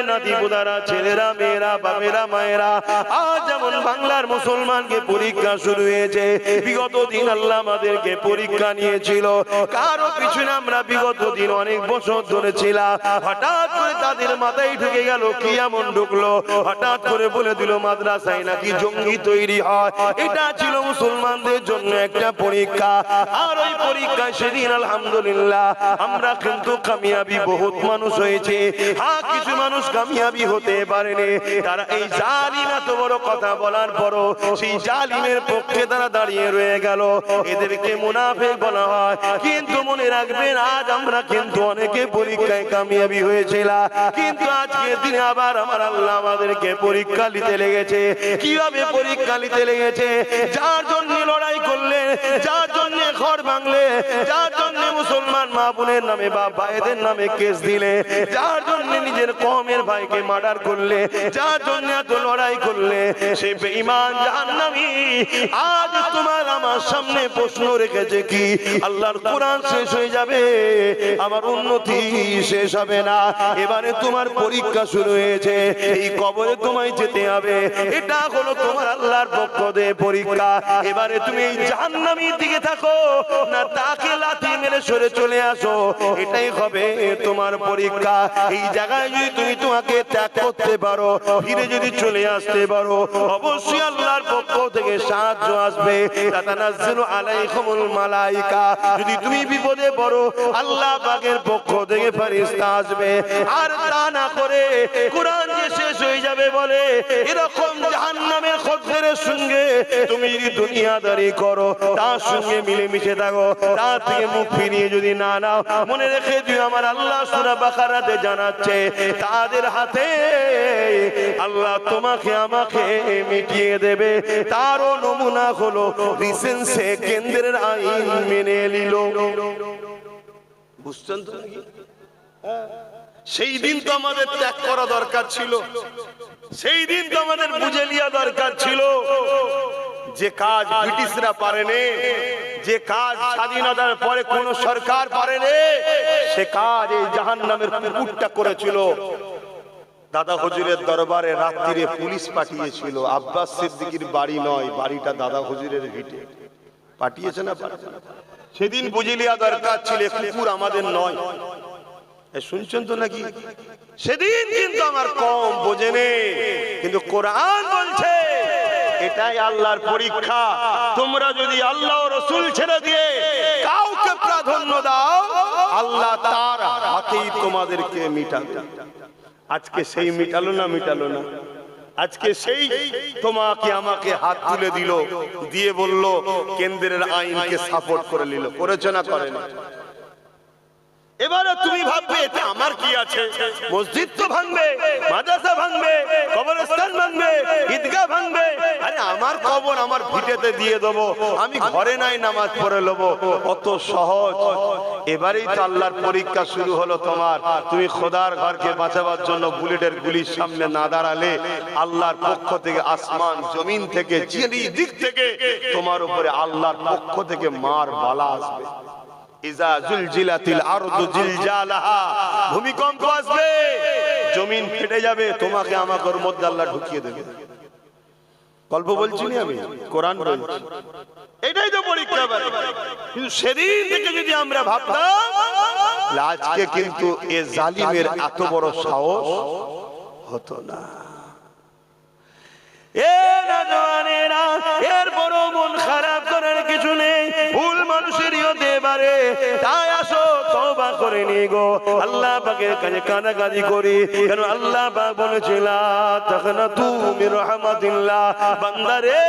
নাতি পুতারা, ছেলেরা, মেয়েরা, বাপেরা, মায়েরা, আজ যেমন বাংলার মুসলমানকে পরীক্ষা শুরু হয়েছে, বিগত দিন আল্লাহ আমাদেরকে পরীক্ষা নিয়েছিল। কারো পিছনে আমরা বিগত দিন অনেক বছর ধরে ছিলাম, হঠাৎ করে তাদের মাথায় ঢুকে গেল, কি এমন ঢুকলো, হঠাৎ করে বলে দিল মাদ্রাসায় নাকি জঙ্গি তৈরি হয়। এটা ছিল মুসলমানদের জন্য একটা পরীক্ষা। আর ওই পরীক্ষায় সেদিন আলহামদুলিল্লাহ আমরা কিন্তু কামিয়াবি বহুত মানুষ হয়েছে। হ্যাঁ, কিছু মানুষ কামিয়াবি হতে পারেনি, তারা এই জালিম এত বড় কথা বলার পরও সেই জালিমের পক্ষে তারা দাঁড়িয়ে রয়ে গেল। এদেরকে মুনাফিক বলা হয়। কিন্তু মনে রাখবেন, আজ আমরা কিন্তু অনেকে পরীক্ষায় কামিয়াবি হয়েছিলাম, কিন্তু আজকের দিনে আবার আমার আল্লাহ আমাদেরকে পরীক্ষা নিতে লেগেছে। কিভাবে পরীক্ষা নিতে লেগেছে? যার জন্য লড়াই করলে, যার জন্য ঘর ভাঙলে, যার জন্য মুসলমান মা বোনের নামে বা ভাইদের নামে কেস দিলে, যার জন্য নিজের কওমের ভাইকে মার্ডার করলে, যার জন্য এত লড়াই করলে, সে বেঈমান জাহান্নামী। আজ তোমার আমার সামনে প্রশ্ন রেখেছে কি? আল্লাহর কোরআন শেষ হয়ে যাবে, আমার উন্নতি শেষ হবে না। এবারে তোমার পরীক্ষা শুরু হয়েছে, এই কবরে তোমায় যেতে হবে। এটা হলো তোমার আল্লাহর পক্ষ থেকে পরীক্ষা। এবারে তুমি এই জাহান্নামীর দিকে থাকো না তাকে লাথি মেরে সরে চলে আসো, এটাই হবে তোমার পরীক্ষা। এই জায়গায় যদি তুমি তোমাকে ত্যাগ করতে পারো, ফিরে যদি চলে আসতে পারো, অবশ্যই আল্লাহর পক্ষ থেকে সাহায্য আসবে। তাতানাজ্জালু আলাইকুমুল মালাইকা, যদি তুমি বিপদে পড়ো আল্লাহ পাকের পক্ষ থেকে ফেরেশতা আসবে। আর তা না করে কোরআন যে শেষ হয়ে যাবে বলে এরকম জাহান্নামের খদ্দেরের সঙ্গে তুমি যদি দুনিয়াদারি করো, তার সঙ্গে মিলেমিশে থাকো, তার থেকে মুখ ফিরিয়ে যদি না নাও, মনে রেখে দিও আমার আল্লাহ সূরা বাকারাতে জানাচ্ছে, তাদের হাতে আল্লাহ তোমাকে আমাকে মিটিয়ে দেবে। তারও নমুনা হলো রিসেন্ট সে কেন্দ্রের আইন মেনে নিল। বুঝছেন তো? সেই দিন তো আমাদের ত্যাগ করা দরকার ছিল, সেই দিন তো আমাদের বুঝে লিয়া দরকার ছিল। যে কাজ ব্রিটিশরা পারেনি, যে কাজ স্বাধীনতার পরে কোন সরকার পারেনি, সে কাজ এই জাহান্নামের কুকুরটা করেছিল। দাদা হুজুরের দরবারে রাত্রিরে পুলিশ পাঠিয়েছিল। আব্বাস সিদ্দিকীর বাড়ি নয়, বাড়িটা দাদা হুজুরের ভিটে পাঠিয়েছে না? সেদিন বুঝে লিয়া দরকার ছিল, কুকুর আমাদের নয়। শুনছেন তো নাকি? সেদিন কিন্তু আমার কম বোঝেনি, কিন্তু কোরআন বলছে এটাই আল্লাহর পরীক্ষা। তোমরা যদি আল্লাহ ও রাসূল ছেড়ে দিয়ে কাউকে প্রাধান্য দাও, আল্লাহ তার হাতেই তোমাদেরকে মিটাবে। আজকে সেই মিটালো না? মিটালো না? আজকে সেই তোমাকে আমাকে হাত তুলে দিল, দিয়ে বলল কেন্দ্রের আইনকে সাপোর্ট করে নিল। করেছে না? করে না? এবারে তুমি ভাববে এতে আমার কি আছে? মসজিদ তো ভাঙবে, মাদ্রাসা ভাঙবে, কবরস্থান ভাঙবে, ঈদগাহ ভাঙবে। আরে আমার কবর আমার ভিটেতে দিয়ে দেবো, আমি ঘরে নাই নামাজ পড়ে নেবো, অত সহজ? এবারেই তো আল্লাহর পরীক্ষা শুরু হলো তোমার। তুমি খোদার ঘরকে বাঁচাবার জন্য বুলেটের গুলির সামনে না দাঁড়ালে, আল্লাহর পক্ষ থেকে আসমান জমিন থেকে দিক থেকে তোমার উপরে আল্লাহর পক্ষ থেকে মার বালা আসবে। ইজা জুলজিলাতিল আরদু জিলজালাহা, ভূমিকম্প আসবে, জমিন ফেটে যাবে, তোমাকে আমাকে ওর মধ্যে আল্লাহ ঢুকিয়ে দেবে। গল্প বলছি না আমি, কোরআন বলছি। এটাই তো পরীক্ষা। কিন্তু সেদিন থেকে যদি আমরা ভাবতাম, আজকে কিন্তু এ জালিমের এত বড় সাহস হতো না। এর বড় মন খারাপ করার কিছু নেই, ভুল মানুষেরই হতে পারে। তাই আসো তওবা করে নিই গো, আল্লাহ পাকের কাছে কানাকাজি করি। কেন আল্লাহ পাক বলেছিল তাকনাতু মির রাহমাতিল্লাহ, বান্দারে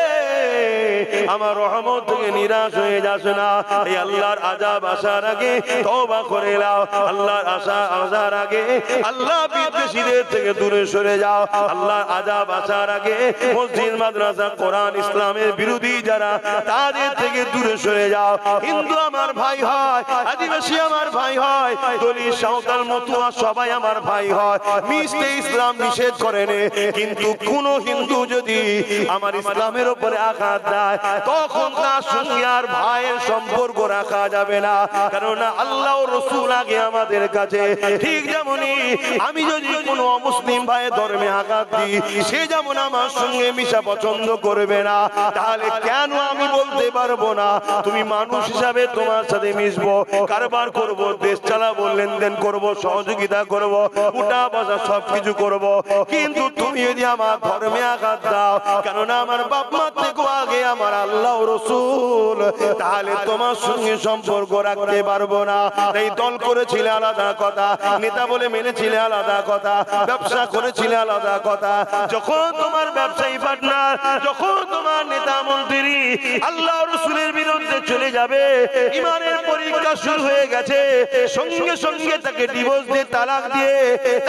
আমার রহমত থেকে নিরাশ হয়ে যাস না। এই আল্লাহর আযাব আসার আগে তওবা করে নাও, আল্লাহর আসার আগে আল্লাহ বিদ্বেষীদের থেকে দূরে সরে যাও। আল্লাহর আযাব আসার আগে মসজিদ, মাদ্রাসা, কোরআন, ইসলামের বিরোধী যারা, তাদের থেকে দূরে সরে যাও। হিন্দু আমার ভাই হয়, আদিবাসী আমার ভাই হয়, নয়, দলিত সাঁওতাল মতুয়া সবাই আমার ভাই হয়, মিশতে ইসলাম নিষেধ করেনি। কিন্তু কোন হিন্দু যদি আমার ইসলামের উপরে আঘাত দেয়, তখন তার সঙ্গে আর ভাইয়ের সম্পর্ক রাখা যাবে না, কারণ আল্লাহ রাসূল আগে আমাদের কাছে। ঠিক যেমনই আমি যদি কোনো অমুসলিম ভাইয়ের ধর্মে আঘাত দিই, সে যেমন আমার সঙ্গে মিশা পছন্দ করবে না, তাহলে কেন আমি বলতে পারবো না তুমি মানুষ হিসাবে তোমার সাথে মিশবো, কারবার করব, দেশ চালাবো, লেনদেন করব, সহযোগিতা করব, উঠা বসা সবকিছু করব, কিন্তু তুমি যদি আমার ধর্মে আঘাত দাও, কেননা আমার বাপ মা থেকে আগে আমার আল্লাহ রাসূল, তাহলে তোমার সঙ্গে সম্পর্ক রাখতে পারবো না। এই দল করেছিলে আলাদা কথা, নেতা বলে মেনেছিলে আলাদা কথা, ব্যবসা করেছিলে আলাদা কথা। যখন তোমার ব্যবসায়ী পার্টনার, যখন তোমার নেতা মন্ত্রী আল্লাহ রাসূলের বিরুদ্ধে চলে যাবে, ইমানের পরীক্ষা শুরু হয়ে গেছে, সঙ্গে সঙ্গে তাকে ডিভোর্স দিয়ে, তালাক দিয়ে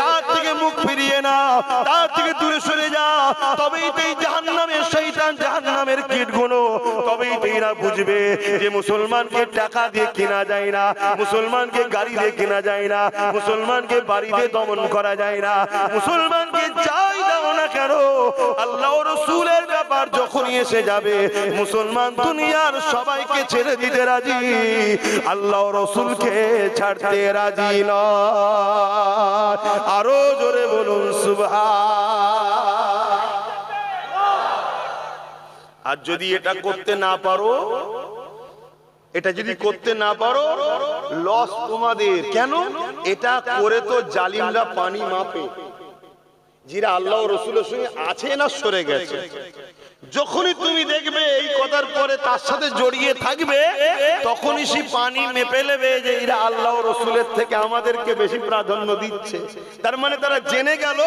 তার থেকে মুখ ফিরিয়ে না, তার থেকে দূরে সরে যা, তবেই তো এই জাহান্নামের শয়তান, জাহান্নামের কীটগুলো, তবেই তো এরা বুঝবে যে মুসলমানকে টাকা দিয়ে কেনা যায় না, মুসলমানকে গাড়ি দিয়ে কেনা যায় না, মুসলমানকে বাড়িতে দমন করা যায় না, মুসলমানকে যাই দাও না কেন, আল্লাহ রাসূলের ব্যাপার যখনই এসে যাবে, মুসলমান দুনিয়ার সবাইকে ছেড়ে দিতে রাজি, আল্লাহ রাসূলকে ছাড়তে রাজি নয়। আরো জোরে বলুন সুবহান। আর যদি এটা করতে না পারো, এটা যদি করতে না পারো, লস তোমাদের। কেন? এটা করে তো জালিমরা পানি মাপে, যারা আল্লাহ রাসূলের সঙ্গে আছে না সরে গেছে। যখনই তুমি দেখবে এই কথার পরে তার সাথে জড়িয়ে থাকবে, তখনই সে পানি মেপে নেবে যে এরা আল্লাহ রাসূলের থেকে আমাদেরকে বেশি প্রাধান্য দিচ্ছে। তার মানে তারা জেনে গেল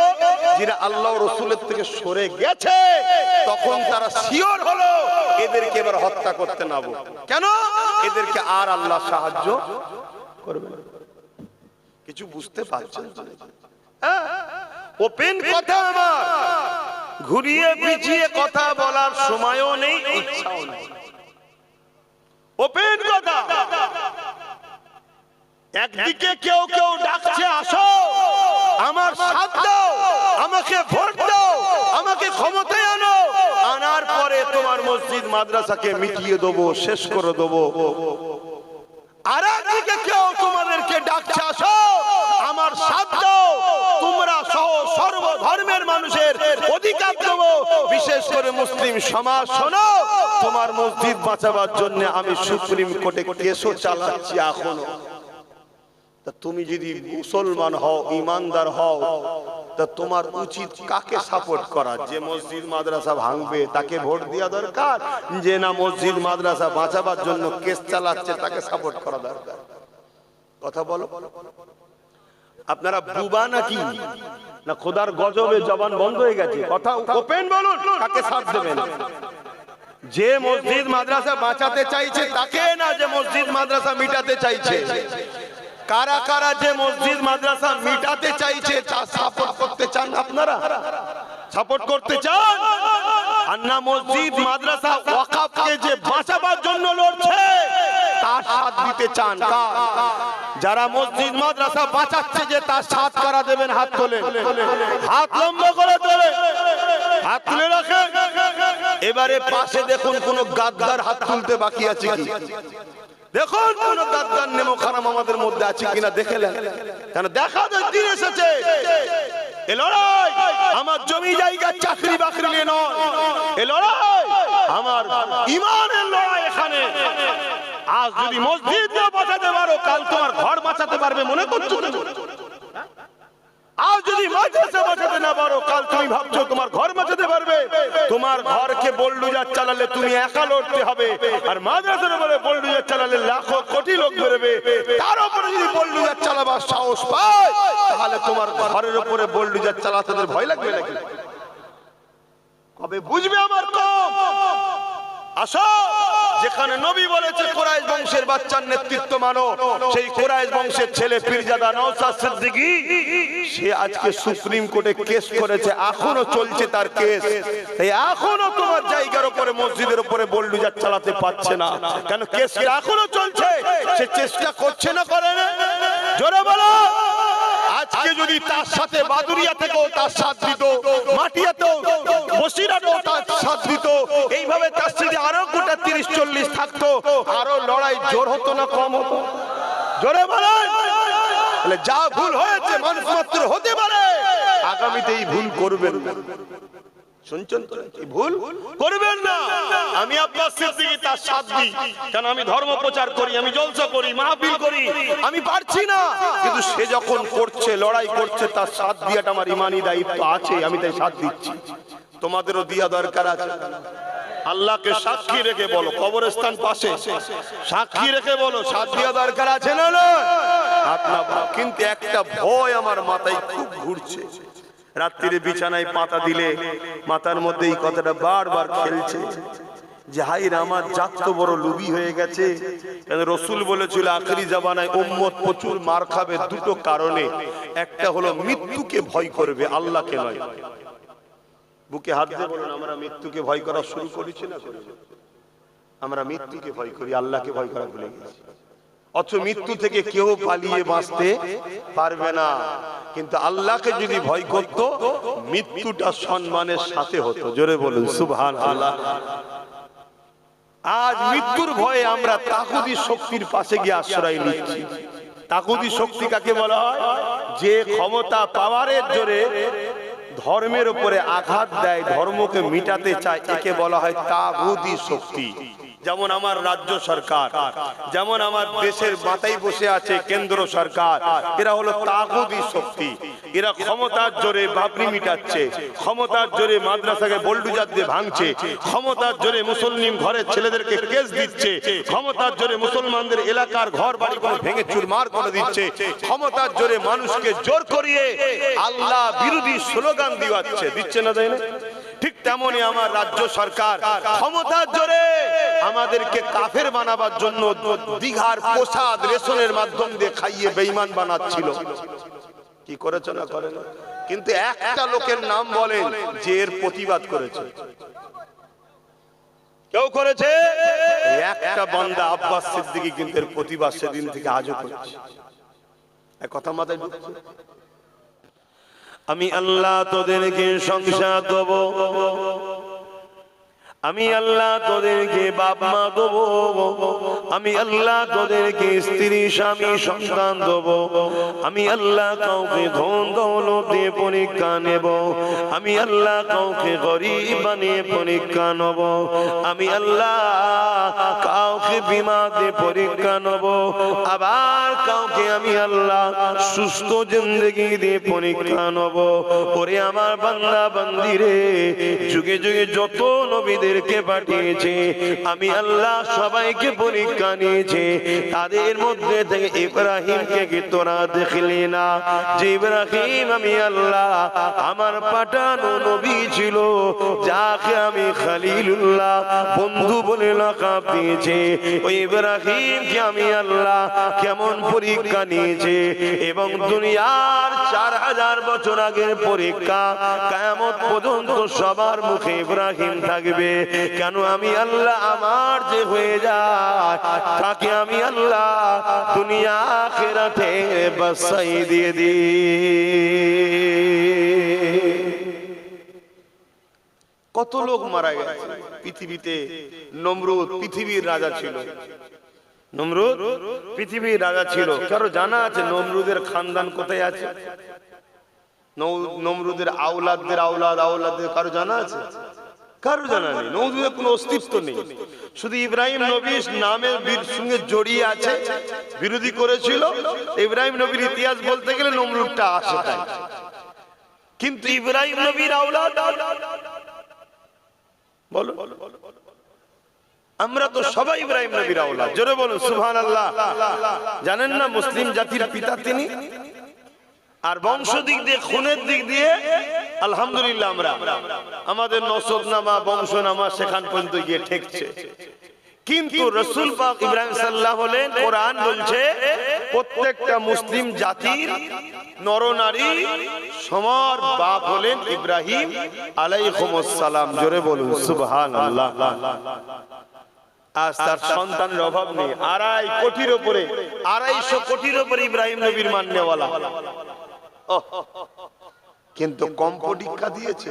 যারা আল্লাহ রাসূলের থেকে সরে গেছে, তখন তারা শিওর হলো এদেরকে এবার হত্যা করতে নাব। কেন? এদেরকে আর আল্লাহ সাহায্য করবে না। কিছু বুঝতে পারছেন? ওপেন কথা, আমার ঘুরিয়ে পিছিয়ে কথা বলার সময়ও নেই, ইচ্ছাও নেই। ওপেন কথা। একদিকে কেউ কেউ ডাকছে, আসো আমার সাথ দাও, আমাকে ভোট দাও, আমাকে ক্ষমতায় আনো, আনার পরে তোমার মসজিদ মাদ্রাসাকে মিটিয়ে দেবো, শেষ করে দেবো। আর একদিকে কেউ তোমাদেরকে ডাকছে, আসো আমার সাথ দাও, তোমরা সহ সর্বধর্মের মানুষের অধিকার দেবো, বিশেষ করে মুসলিম সমাজ, শোনো তোমার মসজিদ বাঁচাবার জন্য আমি সুপ্রিম কোর্টে কেসও চালাচ্ছি এখনো। তা তুমি যদি মুসলমান হও, ইমানদার হও, তা তোমার উচিত কাকে সাপোর্ট করা? যে মসজিদ মাদ্রাসা ভাঙবে তাকে ভোট দেওয়া দরকার, যে না মসজিদ মাদ্রাসা বাঁচাবার জন্য কেস চালাচ্ছে তাকে সাপোর্ট করা দরকার? কথা বলো। আপনারা বুবা নাকি না খোদার গজবে জবান বন্ধ হয়ে গেছে? কথা ওপেন বলুন, কাকে সাথ দেবেন? যে মসজিদ মাদ্রাসা বাঁচাতে চাইছে তাকে, না যে মসজিদ মাদ্রাসা মিটাতে চাইছে? কারা কারা যে মসজিদ মাদ্রাসা মিটাতে চাইছে তা সাপোর্ট করতে চান? আপনারা সাপোর্ট করতে চান? আর না মসজিদ মাদ্রাসা ওয়াকফকে যে বাঁচাবার জন্য লড়ছে তার সাথ দিতে চান? যারা মসজিদ মাদ্রাসা বাঁচাচ্ছে যে তার সাথ কারা দেবেন? হাত তোলেন, হাত লম্বা করে তোলেন, হাত তুলে রাখেন। এবারে পাশে দেখুন কোন গাদ্দার হাত তুলতে বাকি আছে কি? দেখুন কোন গাদ্দার নেমো খারাপ আমাদের মধ্যে আছে কিনা দেখে নেন, কেন দেখাদের দিন এসেছে। এ লড়াই আমার জমি জায়গা চাকরি বাকরি নিয়ে নয়, এ লড়াই আমার ইমানের লড়াই। এখানে আজ যদি মসজিদ না বাঁচাতে পারো, কাল তোমার ঘর বাঁচাতে পারবে মনে করছো? আজ যদি মাদ্রাসা বাঁচাতে না পারো, কাল তুমি ভাবছো তোমার ঘর বাঁচাতে পারবে? তোমার ঘরকে বোল্ডুজার চালালে তুমি একা লড়তে হবে, আর মাদ্রাসার উপরে বোল্ডুজার চালালে লাখো কোটি লোক বেরোবে। তার উপরে যদি বোল্ডুজার চালাবার সাহস পায়, তাহলে তোমার ঘরের উপরে বোল্ডুজার চালাতে ভয় লাগবে নাকি? কবে বুঝবে আমার কম? আসো, যেখানে নবী বলেছে কুরাইশ বংশের বাচ্চার নেতৃত্ব মানো, সেই কুরাইশ বংশের ছেলে পীরজাদা নওশাদ সিদ্দিকী সে আজকে সুপ্রিম কোর্টে কেস করেছে, এখনো চলছে তার কেস। এই এখনো তোমার জায়গার উপরে মসজিদের উপরে বোল্ডুজার চালাতে পারছে না, কেন কেস এখনো চলছে। সে চেষ্টা করছে না, করে না? জোরে বলো। আজকে যদি তার সাথে বাদুরিয়া থেকেও তার সাথ দিত, মাটিয়াতেও বসিরাতেও তার সাথ দিত, এইভাবে তার সাথে আরো গোটা 30-40 থাকতো, আরো লড়াই জোর হতো না কম হতো? জোরে বলেন। যা ভুল হয়েছে মানুষ মাত্র হতে পারে, আগামীতে এই ভুল করবেন না। শুনছেন তো? ভুল করবেন না। আমি আব্বাস সিদ্দিকী তার সাথ দিই, কারণ আমি ধর্ম প্রচার করি, আমি জলসা করি, মাহফিল করি, আমি পারছি না, কিন্তু সে যখন করছে, লড়াই করছে, তার সাথ দিয়াটা আমার ইমানি দায়িত্ব আছে, আমি তাই সাথ দিচ্ছি। তোমাদেরও দিয়া দরকার আছে। আল্লাহকে সাক্ষী রেখে বলো, কবরস্থান পাশে, সাক্ষী রেখে বলো, সাথ দিয়া দরকার আছে না? না, কিন্তু একটা ভয় আমার মাথায় খুব ঘুরছে। রাত্রিরে বিছানায় পাতা দিলে মাথার মধ্যে এই কথাটা বারবার খেলছে যে হায়রে আমার জাত তো বড় লুবি হয়ে গেছে। রাসূল বলেছিল আখেরি জামানায় উম্মত প্রচুর মার খাবে দুটো কারণে, একটা হলো মৃত্যুকে ভয় করবে, আল্লাহকে নয়। বুকে হাত দিয়ে বলুন, আমরা মৃত্যুকে ভয় করা শুরু করেছি না? আমরা মৃত্যুকে ভয় করি, আল্লাহকে ভয় করা ভুলে গেছি। অথচ মৃত্যু থেকে কেউ পালিয়ে বাঁচতে পারবে না, কিন্তু আল্লাহকে যদি ভয় করত, মৃত্যুটা সম্মানের সাথে হতো। জোরে বলুন সুবহানাল্লাহ। আজ মৃত্যুর ভয়ে আমরা তাগুতি শক্তির পাশে গিয়ে আশ্রয় নিচ্ছি। তাগুতি শক্তি কাকে বলা হয়? যে ক্ষমতা পাওয়ারের জোরে ধর্মের উপরে আঘাত দেয়, ধর্মকে মিটাতে চায়, একে বলা হয় তাগুতি শক্তি। যেমন আমার রাজ্য সরকার, যেমন আমার দেশের মাথায় বসে আছে কেন্দ্র সরকার, এরা হলো তাগুতি শক্তি। এরা ক্ষমতার জোরে বাবরি মিটাচ্ছে, ক্ষমতার জোরে মাদ্রাসাকে বোল্ডুজার দিয়ে ভাঙছে, ক্ষমতার জোরে মুসলিম ঘরের ছেলেদেরকে কেস দিচ্ছে, ক্ষমতার জোরে মুসলমানদের এলাকার ঘর বাড়ি ভেঙে চুরমার করে দিচ্ছে, ক্ষমতার জোরে মানুষকে জোর করিয়ে আল্লাহ বিরোধী স্লোগান দিচ্ছে না, তাই না? ঠিক তেমনি আমার রাজ্য সরকার ক্ষমতার জোরে আমাদেরকে কাফের বানাবার জন্য দীঘার প্রসাদ রেশনের মাধ্যম দিয়ে খাইয়ে বেঈমান বানাচ্ছিল। কি করেছে না করে না? কিন্তু একটা লোকের নাম বলেন যে এর প্রতিবাদ করেছে। কেউ করেছে? একটা বান্দা আব্বাস সিদ্দিকী, কিন্তু এর প্রতিবাদ সেদিন থেকে আজও করছে। এক কথা মাথায় ঢুকছে, আমি আল্লাহ তোদেরকে সংসার দেব, আমি আল্লাহ তোদেরকে বাপ মা দেব, আমি আল্লাহ তোদেরকে স্ত্রী স্বামী সন্তান দেব, আমি আল্লাহ কাউকে ধন দৌলত দিয়ে পরীক্ষা নেব, আমি আল্লাহ কাউকে গরিব বানিয়ে পরীক্ষা নেব, আমি আল্লাহ কাউকে বিমা দিয়ে পরীক্ষা নেব, আবার কাউকে আমি আল্লাহ সুস্থ জিন্দেগি দিয়ে পরীক্ষা নেব। ওরে আমার বান্দা বান্দিরে, যুগে যুগে যত নবীদের পাঠিয়েছে আমি আল্লাহ সবাইকে পরীক্ষা নিয়েছে। তাদের মধ্যে থেকে ইব্রাহিমকে কি তোরা দেখলি না? যে ইব্রাহিম আমি আল্লাহ আমার পাঠানো নবী ছিল, যাকে আমি খলিলুল্লাহ বন্ধু বলে লাকাব দিয়েছে, ওই ইব্রাহিমকে আমি আল্লাহ কেমন পরীক্ষা নিয়েছে। এবং দুনিয়ার 4000 বছর আগের পরীক্ষা কিয়ামত পর্যন্ত সবার মুখে ইব্রাহিম থাকবে। কেন? আমি আল্লাহ আমার যে হয়ে যায় তাকে আমি আল্লাহ দুনিয়া আখিরাতে বাসাই দিয়ে দিই। কত লোক মারা গেছে পৃথিবীতে। নমরুদ পৃথিবীর রাজা ছিল, নমরুদ পৃথিবীর রাজা ছিল। কারো জানা আছে নমরুদের খানদান কোথায় আছে? নমরুদের আওলাদদের আওলাদ আওলাদদের কারো জানা আছে? কারো জানা নেই। নমরুদের কোনো অস্তিত্ব নেই, শুধু ইব্রাহিম নবীর নামের সঙ্গে জড়িয়ে আছে। বিরোধী করেছিল ইব্রাহিম নবীর ইতিহাস বলতে গেলে নমরুদটা আসে তাই, কিন্তু ইব্রাহিম নবীর আওলাদ বলো, আমরা তো সবাই ইব্রাহিম নবীর আওলাদ। জোরে বলো সুবহানাল্লাহ। জানেন না মুসলিম জাতির পিতা তিনি, আর বংশ দিক দিয়ে খুনের দিক দিয়ে আলহামদুলিল্লাহ আমরা আমাদের নসবনামা বংশনামা সেখান পর্যন্ত গিয়ে ঠেকছে। কিন্তু রাসূল পাক ইব্রাহিম সাল্লাল্লাহু আলাইহি কোরআন বলছে প্রত্যেকটা মুসলিম জাতির নরনারী সবার বাপ হলেন ইব্রাহিম আলাইহিস সালাম। জোরে বলুন সুবহানাল্লাহ। আজ তার সন্তানের অভাব নেই। 2.5 কোটির উপরে, 250 কোটির উপরে ইব্রাহিম নবীর মাননেওয়ালা, কিন্তু কম পরীক্ষা দিয়েছে।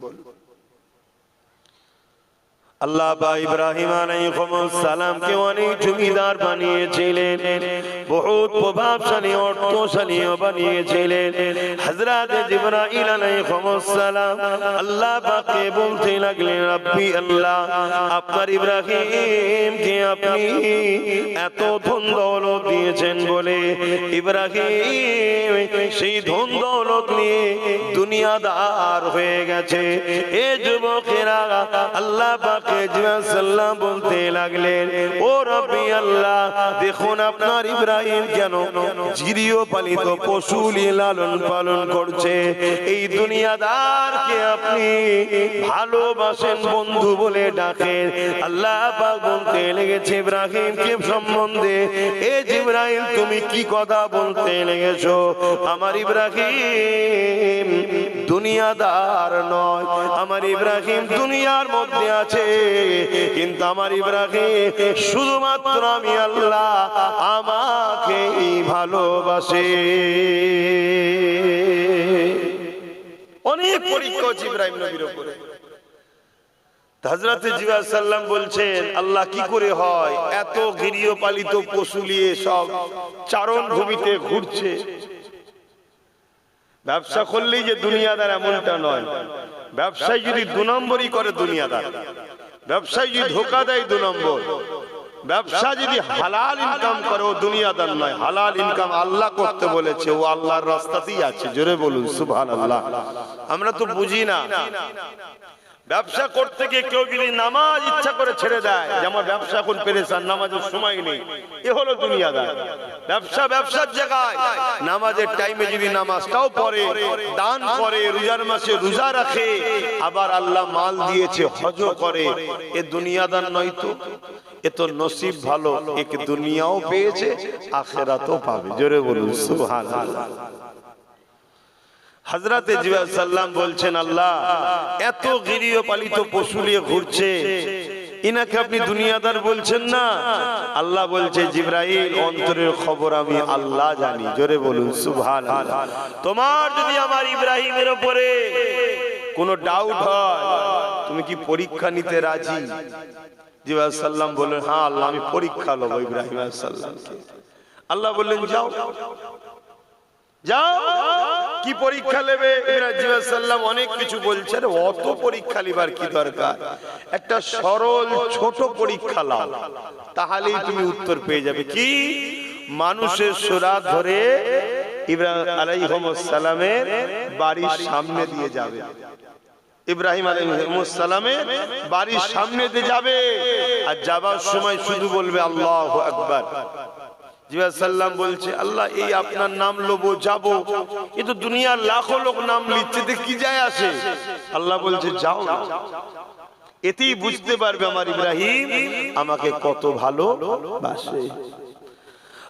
বলুন আল্লাহ পাক ইব্রাহিম আলাইহিস সালামকে অনেক জমিদার বানিয়েছিলেন, বহুত প্রভাবশালী অর্থশালী বানিয়েছিলেন। হযরত জিবরাইল আলাইহিস সালাম আল্লাহ পাককে বলতে লাগলেন, রব্বি আল্লাহ, আপনার ইব্রাহিমকে আপনি এত ধন দৌলত দিয়েছেন বলে ইব্রাহিম সেই ধন দৌলত নিয়ে দুনিয়াদার হয়ে গেছে। এ যুবকেরা আল্লাহ পাক সাল্লাম বলতে লাগলেন, ও রব্বি আল্লাহ, দেখুন আপনার ইব্রাহিম কেন গৃহপালিত পশু লালন পালন করছে। এই দুনিয়াদারকে আপনি ভালোবাসেন, বন্ধু বলে ডাকেন। আল্লাহ পাক বলতে লেগেছে ইব্রাহিমকে সম্বন্ধে, এ জিবরাইল তুমি কি কথা বলতে লেগেছো? আমার ইব্রাহিম দুনিয়াদার নয়, আমার ইব্রাহিম দুনিয়ার মধ্যে আছে, কিন্তু আমার ইব্রাহিম শুধুমাত্র আমি আল্লাহ আমাকে ভালোবাসে। অনেক পরীক্ষা হচ্ছে ইব্রাহিম নবীর উপরে। হযরত জিবরাইল সাল্লাম বলছেন, আল্লাহ কি করে হয় এত গৃহপালিত পশু নিয়ে সব চারণ ভূমিতে ঘুরছে? ব্যবসা করলেই যে দুনিয়াদার এমনটা নয়। ব্যবসায়ী যদি 2 নম্বরই করে দুনিয়াদার, ব্যবসায়ী যদি ধোকা দেয় 2 নম্বর। ব্যবসা যদি হালাল ইনকাম করে ও দুনিয়াদার নয়। হালাল ইনকাম আল্লাহ করতে বলেছে, ও আল্লাহর রাস্তাতেই আছে। জোরে বলুন সুবহানাল্লাহ। আমরা তো বুঝি না। ব্যবসা করতে গিয়ে কেউ যদি নামাজ ইচ্ছা করে ছেড়ে দেয়, যে আমার ব্যবসা এখন পেরেশান, নামাজের সময় নেই, এ হলো দুনিয়াদার। ব্যবসা ব্যবসার জায়গায় নামাজের টাইমে যদি নামাজটাও পড়ে, দান করে, রোজার মাসে রোজা রাখে, আবার আল্লাহ মাল দিয়েছে হজও করে, এ দুনিয়াদার নয় তো? এ তো নসিব ভালো, এক দুনিয়াও পেয়েছে আখিরাতও পাবে। জোরে বলুন সুবহানাল্লাহ। হযরত জিবরাইল সাল্লাম বলছেন, আল্লাহ এত গৃহপালিত পশু নিয়ে ঘুরছে, ইনাকে আপনি দুনিয়াদার বলছেন না? আল্লাহ বলছে, জিবরাইল অন্তরের খবর আমি আল্লাহ জানি। জোরে বলুন সুবহানাল্লাহ। তোমার যদি আমার ইব্রাহিমের উপরে কোনো ডাউট হয়, তুমি কি পরীক্ষা নিতে রাজি? জিবরাইল সাল্লাম বললেন, হ্যাঁ আল্লাহ, আমি পরীক্ষা লব ইব্রাহিম আলাইহিস সালামকে। আল্লাহ বললেন, যাও যাও। কি পরীক্ষা নেবে? জিবরাইল সাল্লাম অনেক কিছু বলছেন, অত পরীক্ষা লিবার কি দরকার? একটা সরল ছোট পরীক্ষা লাও, তাহলেই তুমি উত্তর পেয়ে যাবে। কি? মানুষের সুরাত ধরে ইব্রাহিম আলাইহিস সালামের বাড়ির সামনে দিয়ে যাবে। ইব্রাহিম আলাইহিস সালামের বাড়ির সামনে দিয়ে যাবে, আর যাবার সময় শুধু বলবে আল্লাহু আকবার। জিবরাইল সাল্লাম বলছে, আল্লাহ এই আপনার নাম লবো, যাবো, এ তো দুনিয়ার লাখো লোক নাম লিখছে, তো কি যায় আসে? আল্লাহ বলছে, যাও, এতেই বুঝতে পারবে আমার ইব্রাহিম আমাকে কত ভালোবাসে।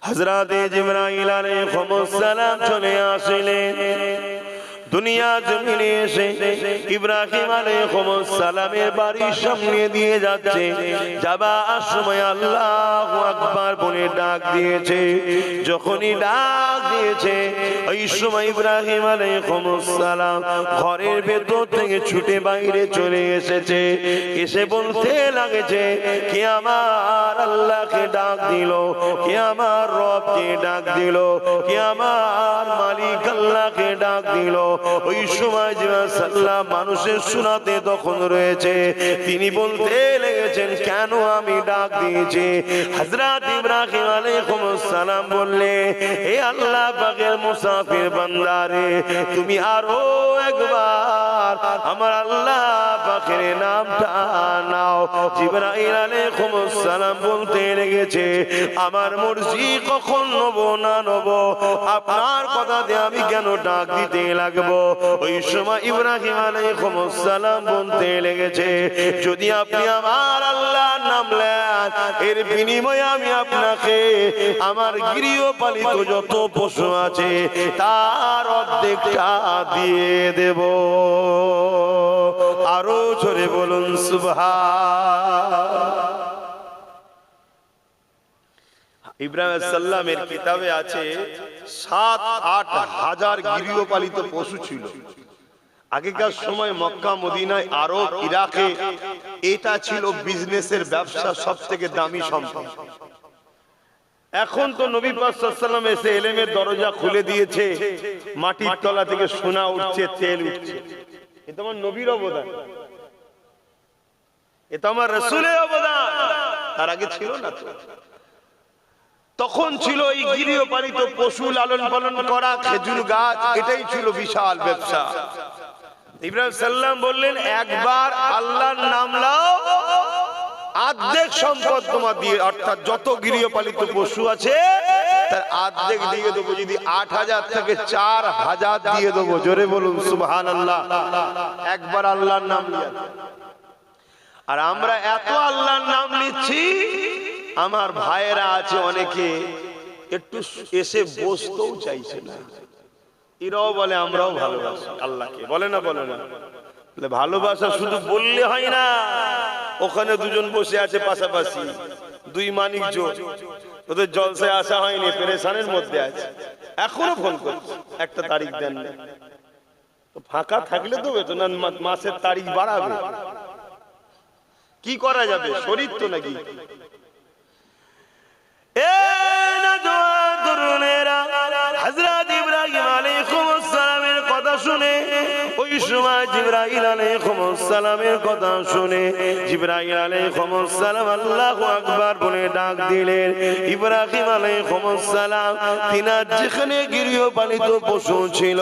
হযরত জিবরাইল আলাইহিস সালাম চলে আসলেন দুনিয়া জমিনে এসে ইব্রাহিম আলাইহিস সালামের বাড়ির সামনে দিয়ে যাচ্ছে। যাবার সময় আল্লাহু আকবার বলে ডাক দিয়েছে। যখনই ডাক দিয়েছে, ওই সময় ইব্রাহিম আলাইহিস সালাম ঘরের ভেতর থেকে ছুটে বাইরে চলে এসেছে। এসে বলতে লাগেছে, কে আমার আল্লাহকে ডাক দিল, কে আমার রবকে ডাক দিল, কে আমার মালিক আল্লাহকে ডাক দিল। ওই সময় জিবরাইল সাল্লাম মানুষের সুরাতে তখন রয়েছে, তিনি বলতে লেগেছেন, কেন আমি ডাক দিয়েছি? হযরত ইব্রাহিম আলাইহিস সালাম বললে, হে আল্লাহ পাকের মুসাফির বান্দারে, তুমি আরো একবার আমার আল্লাহ পাকের নামটা নাও। জিবরাইল আলাইহিস সালাম বলতে লেগেছে, আমার মর্জি কখন নব না নব, আপনার কথাতে আমি কেন ডাক দিতে লাগবো? রাখবো। ওই সময় ইব্রাহিম আলাইহিস সালাম বলতে লেগেছে, যদি আপনি আমার আল্লাহর নাম নেন, এর বিনিময়ে আমি আপনাকে আমার গৃহপালিত যত পশু আছে তার অর্ধেকটা দিয়ে দেব। আরো জোরে বলুন সুবহান। ইব্রাহিম আলাইহিস সালামের কিতাবে আছে 7-8 হাজার গৃহপালিত পশু ছিল। আগেকার সময় মক্কা, মদিনায়, আরব, ইরাকে এটা ছিল বিজনেসের ব্যবসা সবথেকে দামি সম্পদ। এখন তো নবী পাক সাল্লাল্লাহু আলাইহি ওয়াসাল্লাম এসে ইলমের দরজা খুলে দিয়েছে, মাটির তলা থেকে সোনা উঠছে, তেল উঠছে। এটা আমার নবীর অবদান, এটা আমার রাসূলের অবদান। তার আগে ছিল না তো। তখন ছিল এই গৃহপালিত পশু লালন পালন করা, খেজুর গাছ, এটাই ছিল বিশাল ব্যবসা। ইব্রাহিম সাল্লাম বললেন, একবার আল্লাহর নাম নাও, অর্ধেক সম্পদ তোমার দিয়ে, অর্থাৎ যত গৃহপালিত পশু আছে তার অর্ধেক দিয়ে দেবো। যদি 8,000 থেকে 4,000 দিয়ে দেবো। জোরে বলুন সুবহানাল্লাহ। একবার আল্লাহর নাম নিয়ে, আর আমরা এত আল্লাহর নাম নিচ্ছি, আমার ভাইয়েরা আছে অনেকে একটু এসে বসতেও চাইছে না। এরাও বলে আমরাও ভালোবাসি আল্লাহকে, বলে না বলে না? ভালোবাসা শুধু বললে হয় না। ওখানে দুজন বসে আছে পাশাপাশি, দুই মানিক জোর, ওদের জলসায় আসা হয়নি, পেরেশানের মধ্যে আছে, এখনো ফোন করছে, একটা তারিখ দেন না। ফাঁকা থাকলে তো বেতন মাসের তারিখ বাড়াবে, কি করা যাবে? শরীর তো নাকি। হযরত ইব্রাহিম আলাইহিস সালামের কথা শুনে, ওই সময় জিবরাইল আলাইহিস সালামের কথা শুনে জিবরাইল আলাইহিস সালাম আল্লাহু আকবার বলে ডাক দিলেন। ইব্রাহিম আলাইহিস সালাম তিনার যেখানে গৃহপালিত পশু ছিল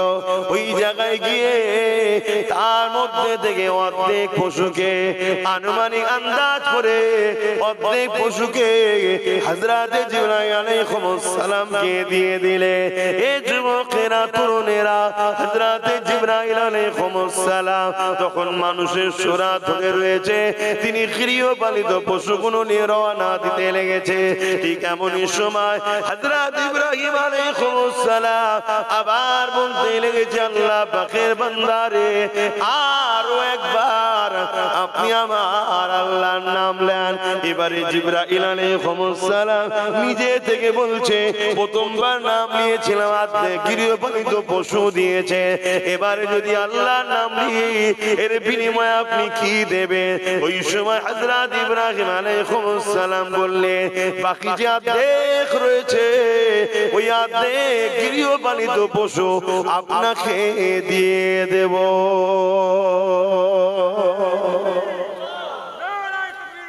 ওই জায়গায় গিয়ে তার মধ্যে থেকে অর্ধেক পশুকে, আনুমানিক আন্দাজ করে অর্ধেক পশুকে হযরত জিবরাইল আলাইহিস সালামকে দিয়ে দিলে। এই যুবকেরা, তরুণেরা, হযরত জিবরাইল আলাইহিস সালাম তখন মানুষের সূরা ধরে রয়েছে, তিনি গৃহপালিত পশুগুলো নিয়ে রওনা দিতে লেগেছে। ঠিক এমনই সময় হযরত ইব্রাহিম আলাইহিস সালাম আবার বলতে লেগেছে, আল্লাহ পাকের বান্দারে, আরো একবার আপনি আমার আল্লাহর নাম নেন। এবারে জিবরাইল আলাইহিস সালাম নিজে থেকে বলছে, প্রথমবার নাম নিয়েছিলাম, গৃহপালিত পশু দিয়েছে, এবারে যদি আল্লাহর নাম নিই, এর বিনিময়ে আপনি কি দেবেন? ওই সময় হযরত ইব্রাহিম আলাইহিস সালাম বললেন, বাকি যে অর্ধেক রয়েছে, ওই অর্ধেক গৃহপালিত পশু আপনাকে দিয়ে দেব।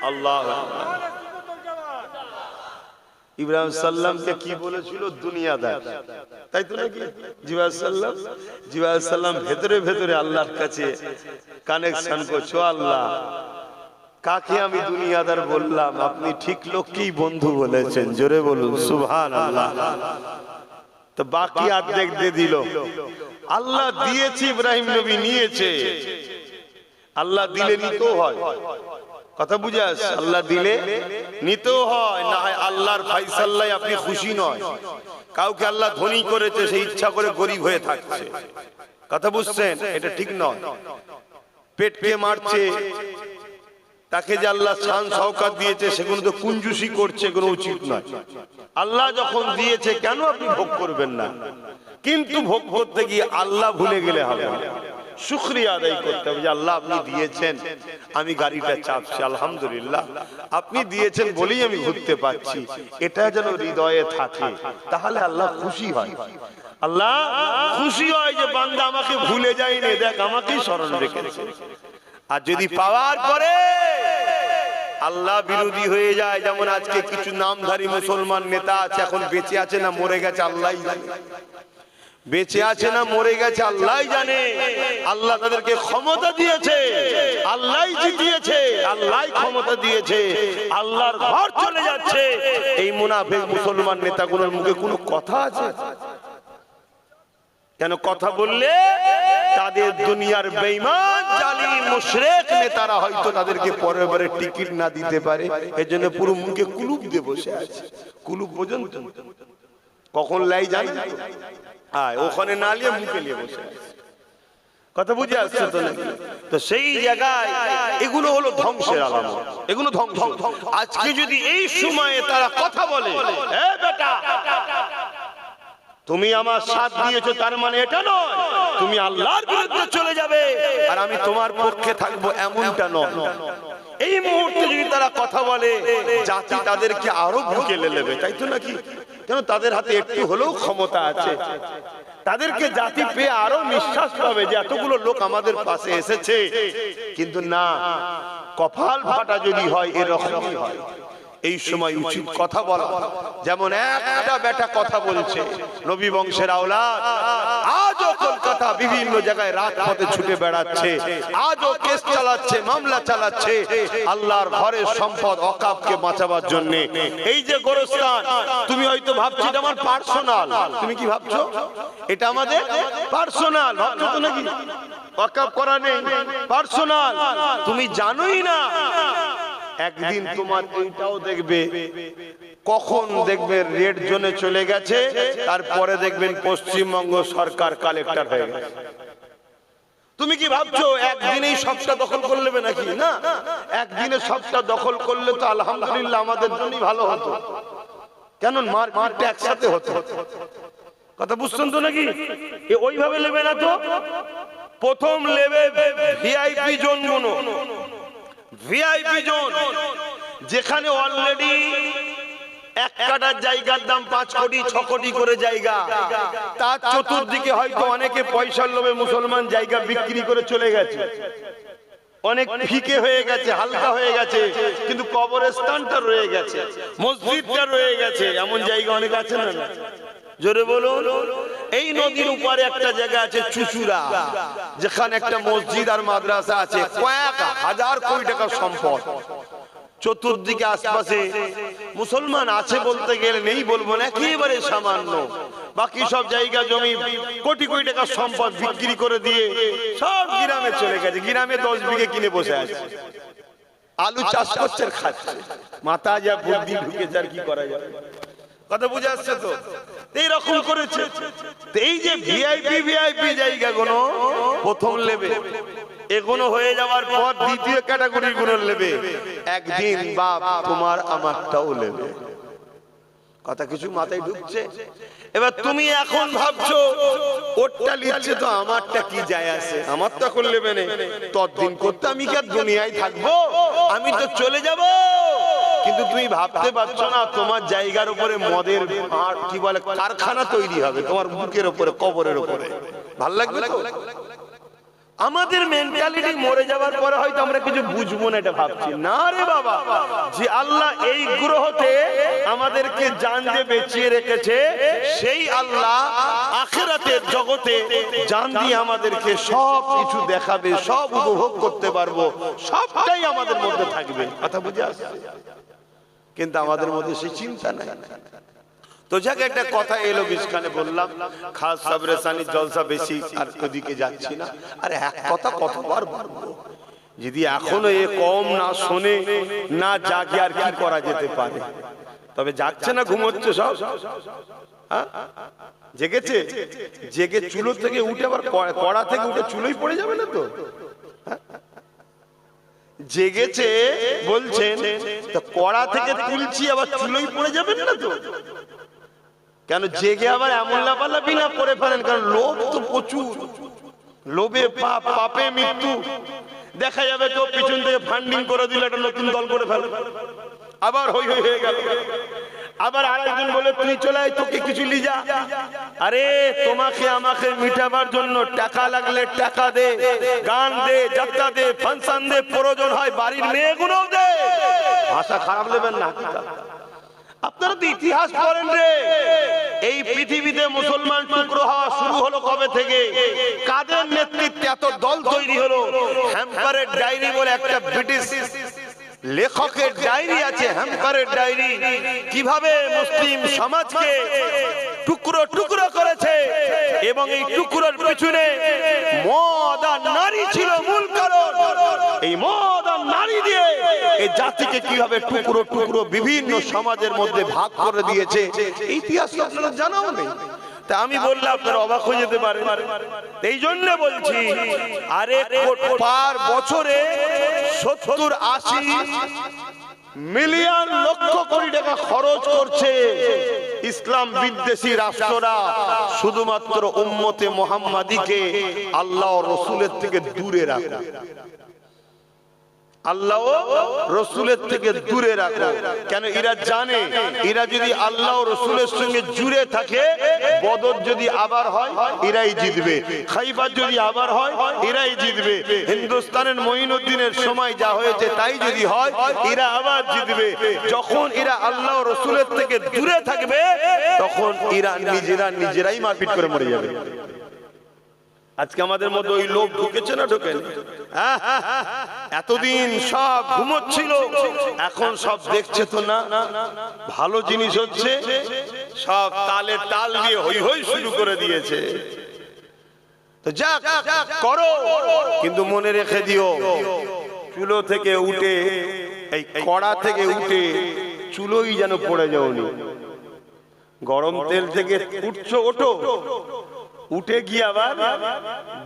আল্লাহ। ইব্রাহিম সাল্লামকে কি বলেছিল? দুনিয়াদার, তাই তো নাকি? জিবরাইল সাল্লাম ভেতরে ভেতরে আল্লাহর কাছে কানেকশন করছো, আল্লাহ কাকে আমি দুনিয়াদার বললাম? আপনি ঠিক লোককেই বন্ধু বলেছেন। জোরে বলুন সুবহানাল্লাহ। তো বাকি অর্ধেক দিয়ে দিল। আল্লাহ দিয়েছে, ইব্রাহিম নবী নিয়েছে। আল্লাহ দিলে নিতেও হয়, কথা বুঝে আস? আল্লাহ দিলে নিতেও হয়, না হয় আল্লাহর ফায়সালায় আপনি খুশি নয়। কাউকে আল্লাহ ধনী করেছে, সে ইচ্ছা করে গরিব হয়ে থাকছে, কথা বুঝছেন? এটা ঠিক নয়। পেটকে মারছে, তাকে যে আল্লাহ শান শওকত দিয়েছে সেগুলো তো কুঞ্জুসি করছে, কোনো উচিত নয়। আল্লাহ যখন দিয়েছে কেন আপনি ভোগ করবেন না? কিন্তু ভোগ করতে গিয়ে আল্লাহ ভুলে গেলে হবে না, শুকরিয়া আদায় করতে হবে যে আল্লাহ আপনি দিয়েছেন, আমি গাড়িটা চাপছি, আলহামদুলিল্লাহ আপনি দিয়েছেন বলেই আমি ঘুরতে পারছি, এটা যেন হৃদয়ে থাকে, তাহলে আল্লাহ খুশি হয়। আল্লাহ খুশি হয় যে বান্দা আমাকে ভুলে যায়নি, দেখ আমাকেই স্মরণ রেখেছে। আর যদি পাওয়ার পরে আল্লাহ বিরোধী হয়ে যায়, যেমন আজকে কিছু নামধারী মুসলমান নেতা আছে, এখন বেঁচে আছে না মরে গেছে আল্লাহই জানে, বেঁচে আছে না মরে গেছে আল্লাহই জানে। আল্লাহ তাদেরকে ক্ষমতা দিয়েছে, আল্লাহই জিতিয়েছে, আল্লাহই ক্ষমতা দিয়েছে, আল্লাহর ঘর চলে যাচ্ছে। এই মুনাফিক মুসলমান নেতাগুলোর মুখে কোনো কথা আছে? কেন কথা বললে তাদের দুনিয়ার বেঈমান জালিম মুশরিক নেতারা হয়তো তাদেরকে পরের বারে টিকিট না দিতে পারে, এজন্য পুরো মুখে কুলুপ দিয়ে বসে আছে। কুলুপ পর্যন্ত কখন লাই জানি ওখানে না নিয়ে মুখে নিয়ে বসে আছে। কথা বুঝে আসছে তো নাকি? তো সেই জায়গায় এগুলো হলো ধ্বংসের আলামত, এগুলো ধ্বংস। আজকে যদি এই সময়ে তারা কথা বলে, এ বেটা তুমি আমার সাথ দিয়েছো, তার মানে এটা নয় তুমি আল্লাহর বিরুদ্ধে চলে যাবে আর আমি তোমার পক্ষে থাকবো, এমনটা নয়। এই মুহূর্তে যদি তারা কথা বলে, জাতি তাদেরকে আরো বুকে নেবে, তাই তো নাকি? কেন তাদের হাতে একটু হলেও ক্ষমতা আছে, তাদেরকে জাতি পেয়ে আরো নিঃশ্বাস পাবে যে এতগুলো লোক আমাদের পাশে এসেছে। কিন্তু না, কপাল ফাটা যদি হয় এরকমই হয়। এই সময় উচিত কথা বলা। যেমন একটা বেটা কথা বলছে, নবী বংশের আওলাদ, আজও কলকাতা বিভিন্ন জায়গায় রাত পথে ছুটে বেড়াচ্ছে, আজও কেস চালাচ্ছে, মামলা চালাচ্ছে আল্লাহর ঘরের সম্পদ ওয়াকফকে বাঁচাবার জন্য। এই যে গোরস্থান, তুমি হয়তো ভাবছো এটা আমার পার্সোনাল, তুমি কি ভাবছো এটা আমাদের পার্সোনাল? ভাবছো তো নাকি ওয়াকফ করা নেই, পার্সোনাল? তুমি জানোই না একদিন তোমার এইটাও দেখবে, কখন দেখবে রেড জোনে চলে গেছে, তারপরে দেখবেন পশ্চিমবঙ্গ সরকার কালেক্টর হয়ে গেছে। তুমি কি ভাবছো একদিনেই সবটা দখল করে নেবে নাকি? না, একদিনে সবটা দখল করলে তো আলহামদুলিল্লাহ আমাদের জন্যই ভালো হতো। কেন মারপিটটা একসাথে হতো। কথা বুঝছেন তো নাকি? ওইভাবে নেবে না তো। প্রথম লেবে ভিআইপি জোন গুলো, ভিআইপি জোন যেখানে অলরেডি এক কাটার জায়গার দাম 5 কোটি 6 কোটি করে জায়গা, তার চতুর্দিকে হয়তো অনেকে পয়সার লোভে মুসলমান জায়গা বিক্রি করে চলে গেছে, অনেক ফিকে হয়ে গেছে, হালকা হয়ে গেছে, কিন্তু কবরস্থানটা রয়ে গেছে, মসজিদটা রয়ে গেছে। এমন জায়গা অনেক আছে না? জোরে বলুন। এই নদীর উপরে একটা জায়গা আছে চুচুড়া, যেখানে একটা মসজিদ আর মাদ্রাসা আছে, কয়েক হাজার কোটি টাকার সম্পদ। চতুর্দিকে আশপাশে মুসলমান আছে বলতে গেলে নেই বলবো না, একেবারে সামান্য। বাকি সব জায়গা জমি কোটি কোটি টাকার সম্পদ বিক্রি করে দিয়ে সব গ্রামে চলে গেছে। গ্রামে 10 বিঘে কিনে বসে আছে, আলু চাষ করছে, খাচ্ছে। মাথা যা বুদ্ধি ঢুকেছে, আর কি করা যাবে? কথা বুঝে আসছে তো? এইরকম করেছে। এই যে ভিআইপি জায়গাগুলো প্রথম লেবে, এগুলো হয়ে যাওয়ার পর দ্বিতীয় ক্যাটাগরি গুলো লেবে, একদিন বাপ তোমার আমারটাও লেবে। কথা কিছু মাথায় ঢুকছে? এবার তুমি এখন ভাবছো ওরটা লিখছে তো আমারটা কি যায় আসে, আমার তো এখন লেবে নেই, ততদিন করতে আমি কি আর দুনিয়ায় থাকবো? আমি তো চলে যাব। কিন্তু তুমি ভাবতে পারছো না তোমার জায়গার উপরে মদের কি বলে কারখানা তৈরি হবে, তোমার বুকের উপরে, কবরের উপরে। ভাল লাগবে তো? আমাদের মেন্টালিটি মরে যাওয়ার পরে হয়তো আমরা কিছু বুঝবো না, এটা ভাবছি না রে বাবা, যে আল্লাহ এই গ্রহতে আমাদেরকে জান দিয়ে বেঁচিয়ে রেখেছে, সেই আল্লাহ আখিরাতের জগতে জান দিয়ে আমাদেরকে সব কিছু দেখাবে, সব উপভোগ করতে পারবো, সবটাই আমাদের মধ্যে থাকবে। কথা বুঝে আসছে? কিন্তু আমাদের মধ্যে সেই চিন্তা নাই। তো যাকে একটা কথা এলো বিস্কানে বললাম, খাস সাবরেসানি জলসা বেশি, আর ওদিকে যাচ্ছি না। আরে এক কথা কতবার বলবো, যদি এখনো এ কম না শোনে না জাগে আর কি করা যেতে পারে? তবে যাচ্ছে না, ঘুমোচ্ছে সব। জেগেছে, জেগে চুলো থেকে উঠে আবার কড়া থেকে উঠে চুলোই পড়ে যাবে না তো? জেগেছে বলছেন, তো কড়া থেকে তুলছি আবার চুলোই পড়ে যাবেন না তো? কেন জেগে আবার এমন লাফালাফি না করে ফেলেন, কারণ লোভ তো প্রচুর। লোভে পাপ, পাপে মৃত্যু। দেখা যাবে তো পিছন থেকে ফান্ডিং করে দিল, একটা নতুন দল করে ফেলে, আবার হই হই হয়ে গেল। আবার আরেকজন বলে তুই চলে আয়, তোকে কিছু লিজা। আরে তোমাকে আমাকে মিটাবার জন্য টাকা লাগলে টাকা দে, গান দে, যাত্রা দে, ফাংশন দে, প্রয়োজন হয় বাড়ির মেয়েগুলো দে। ভাষা খারাপ নেবেন না। আপনারা তো ইতিহাস পড়েন রে। এই পৃথিবীতে মুসলমান টুকরো হওয়া শুরু হলো কবে থেকে? কাদের নেতৃত্বে এত দল তৈরি হলো? হ্যাম্পারের ডায়েরি বলে একটা ব্রিটিশ লেখকের ডায়েরি আছে, হ্যামকারের ডায়েরি, কিভাবে মুসলিম সমাজকে টুকরো টুকরো করেছে এবং এই টুকরোর পিছনে মদ আর নারী ছিল মূল কারণ। এই মদ আর নারী দিয়ে এই জাতিকে কিভাবে টুকরো টুকরো বিভিন্ন সমাজের মধ্যে ভাগ করে দিয়েছে, ইতিহাস আপনারা জানাও নেই। তা আমি বললাম আপনারা অবাক হয়ে যেতে পারে, এই জন্য বলছি আরে পার বছরে 70-80 মিলিয়ন লক্ষ কোটি টাকা খরচ করছে ইসলাম বিদ্বেষী রাষ্ট্ররা শুধুমাত্র উম্মতে মুহাম্মাদীকে আল্লাহ ও রাসূলের থেকে দূরে রাখে। আল্লাহ রসুলের থেকে দূরে রাখো। কেন? এরা জানে এরা যদি আল্লাহ রসুলের সঙ্গে জুড়ে থাকে, বদর যদি আবার হয় এরাই জিতবে, খাইবার যদি আবার হয় এরাই জিতবে, হিন্দুস্তানের মঈনুদ্দিনের সময় যা হয়েছে তাই যদি হয় এরা আবার জিতবে। যখন এরা আল্লাহ রসুলের থেকে দূরে থাকবে তখন এরা নিজেরাই মারপিট করে মরে যাবে। আজকে আমাদের মধ্যে ওই লোক ঢুকেছে না ঢোকেন? এতদিন সব ঘুমোচ্ছিল, এখন সব দেখছে তো না ভালো জিনিস হচ্ছে, সব তালে তাল দিয়ে হই হই শুরু করে দিয়েছে। তো যাক করো, কিন্তু মনে রেখে দিও চুলো থেকে উঠে, এই কড়া থেকে উঠে চুলোই যেন পড়ে যাওনি। গরম তেল থেকে উঠছো, ওঠো, উঠে গিয়ে আবার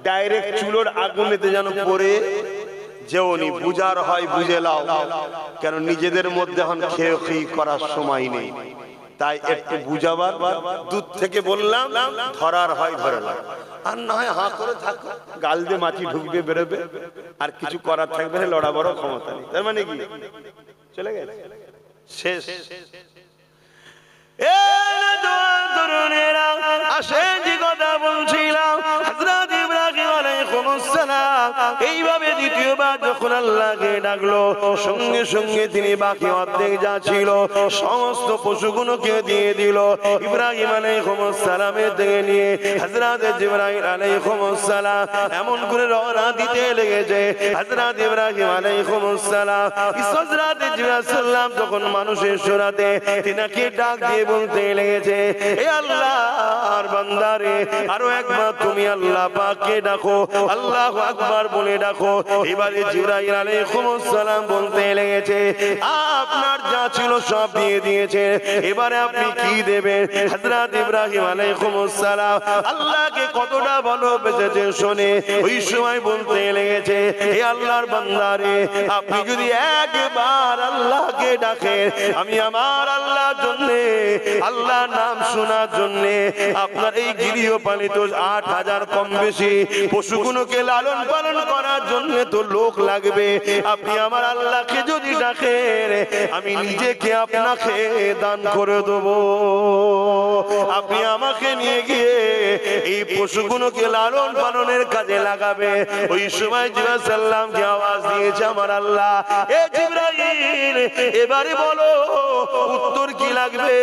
ডাইরেক্ট চুলোর আগুনেতে যেন পড়ে যেওনি। বুঝার হয় বুঝে লাও, কেন নিজেদের মধ্যে এখন খেয়ে খেয়ে করার সময় নেই, তাই একটু বুঝাবার দূর থেকে বললাম, ধরার হয় ধরে লাও, আর না হয় হাঁ করে থাকো, গাল দিয়ে মাছি ঢুকবে বেরোবে, আর কিছু করার থাকবে না, লড়া বড় ক্ষমতা নেই। তার মানে কি চলে গেছে শেষ। এইভাবে দ্বিতীয়বার যখন আল্লাহকে ডাকলো, সঙ্গে সঙ্গে তিনি বাকি অর্ধেক যা ছিল সমস্ত পশুগুলোকে দিয়ে দিল। ইব্রাহিম আলাইহিস সালামের থেকে নিয়ে হযরত জিবরাইল আলাইহিস সালাম এমন করে রওনা দিতে লেগেছে। হযরত ইব্রাহিম আলাইহিস সালাম হযরত জিবরাইল সালাম যখন মানুষের সুরাতে তিনাকে ডাক দিয়ে বলতে লেগেছে, হে আল্লাহর বান্দারে, আরো একবার তুমি আল্লাহ পাককে ডাকো, আল্লাহু আকবার বলে ডাকো। এবারে জিবরাইল আলাইহিস সালাম বলতে লেগেছে, আপনার যা ছিল সব দিয়ে দিয়েছে, এবারে আপনি কি দেবেন? হযরত ইব্রাহিম আলাইহিস সালাম আল্লাহকে কতটা ভালোবেসেছে শুনে ওই সময় বলতে লেগেছে, হে আল্লাহর বান্দারে, আপনি যদি একবার আল্লাহকে ডাকেন, আমি আমার আল্লাহর জন্য, আল্লাহর নাম শোনার জন্য, আপনার এই গৃহপালিত 8000 কম বেশি পশুগুলোকে লালন পালন করার জন্য তো লোক লাগবে। আপনি আমার আল্লাহকে যদি ডাকেন, আমি নিজেকে আপনাকে দান করে দেবো। আপনি আমাকে নিয়ে গিয়ে এই পশুগুলোকে লালন পালনের কাজে লাগাবে। ওই সময় জিবরাইল সাল্লামকে আওয়াজ দিয়েছে আমার আল্লাহ, এ জিবরাইল, এবারে বলো উত্তর কি লাগবে?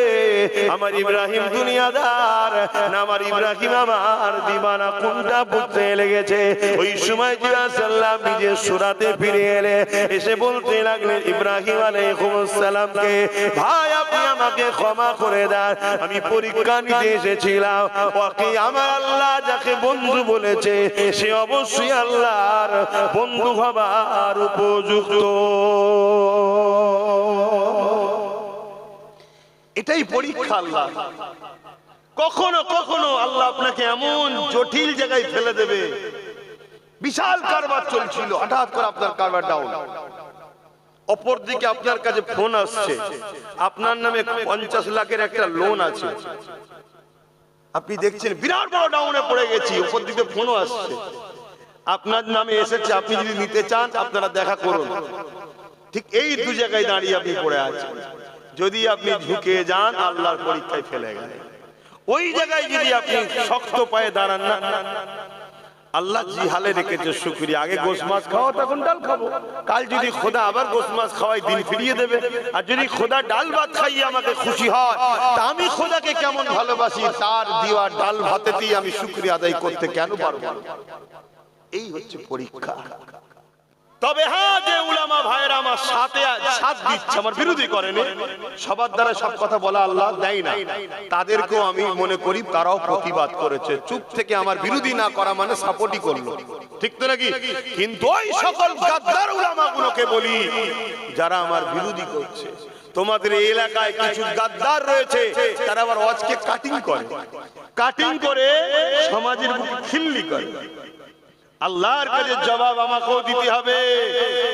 আমার ইব্রাহিম দুনিয়াদার না আমার ইব্রাহিম আমার দিবানা, কোনটা বুঝতে লেগেছে? ওই সময় জিবরাইল সাল্লাম নিজের সূরাতে ফিরে এলে, এসে বলতে লাগলেন ইব্রাহিম আলাইহিস সালামকে, ভাই আপনি আমাকে ক্ষমা করে দেন, আমি পরীক্ষা নিতে এসেছিলাম। ওকে আমার আল্লাহ যাকে বন্ধু বলেছে সে অবশ্যই আল্লাহর বন্ধু হবার উপযুক্ত। এটাই পরীক্ষা আল্লাহ। কখনো কখনো আল্লাহ আপনাকে এমন জটিল জায়গায় ফেলে দেবে, বিশাল কারবার চলছিল, হঠাৎ করে আপনার কারবার ডাউন, অপরদিকে আপনার কাছে ফোন আসছে, আপনার নামে 50 লাখের একটা লোন আছে, আপনি দেখছেন বিরাট বড় ডাউনে পড়ে গেছি, উপর দিকে ফোনও আসছে, আপনার নামে এসেছে, আপনি যদি নিতে চান আপনারা দেখা করুন। ঠিক এই দু জায়গায় দাঁড়িয়ে আপনি পড়ে আছেন। যদি আপনি ঝুঁকে যান আল্লাহর পরীক্ষায় ফেলে গেলেন। ওই জায়গায় যদি আপনি শক্ত পায়ে দাঁড়ান না, আল্লাহ জি হালে রেখেছে শুকরিয়া, আগে গোশ মাছ খাওয়া তখন ডাল খাবো, কাল যদি খোদা আবার গোশ মাছ খাওয়াই দিন ফিরিয়ে দেবে। আর যদি খোদা ডাল ভাত খাইয়ে আমাকে খুশি হয়, তা আমি খোদাকে কেমন ভালোবাসি, তার দেওয়া ডাল ভাতেতেই আমি শুকরিয়া আদায় করতে কেন পারবো? এই হচ্ছে পরীক্ষা। তবে হ্যাঁ, যে উলামা ভাইরা আমার সাথে সাথ দিচ্ছে, আমার বিরোধী করেনি, সবার দ্বারা সব কথা বলা আল্লাহ দেয় না, তাদেরকেও আমি মনে করি তারাও প্রতিবাদ করেছে। চুপ থেকে আমার বিরোধী না করা মানে সাপোর্টই করলো, ঠিক তো নাকি? কিন্তু ওই সকল গাদ্দার উলামাগুলোকে বলি যারা আমার বিরোধী করছে, তোমাদের এই এলাকায় কিছু গাদ্দার রয়েছে, তারা আবার ওয়াজকে কাটিং করে, কাটিং করে সমাজের বুকে খিল্লি করে। আল্লাহর কাছে জবাব আমাকেও দিতে হবে,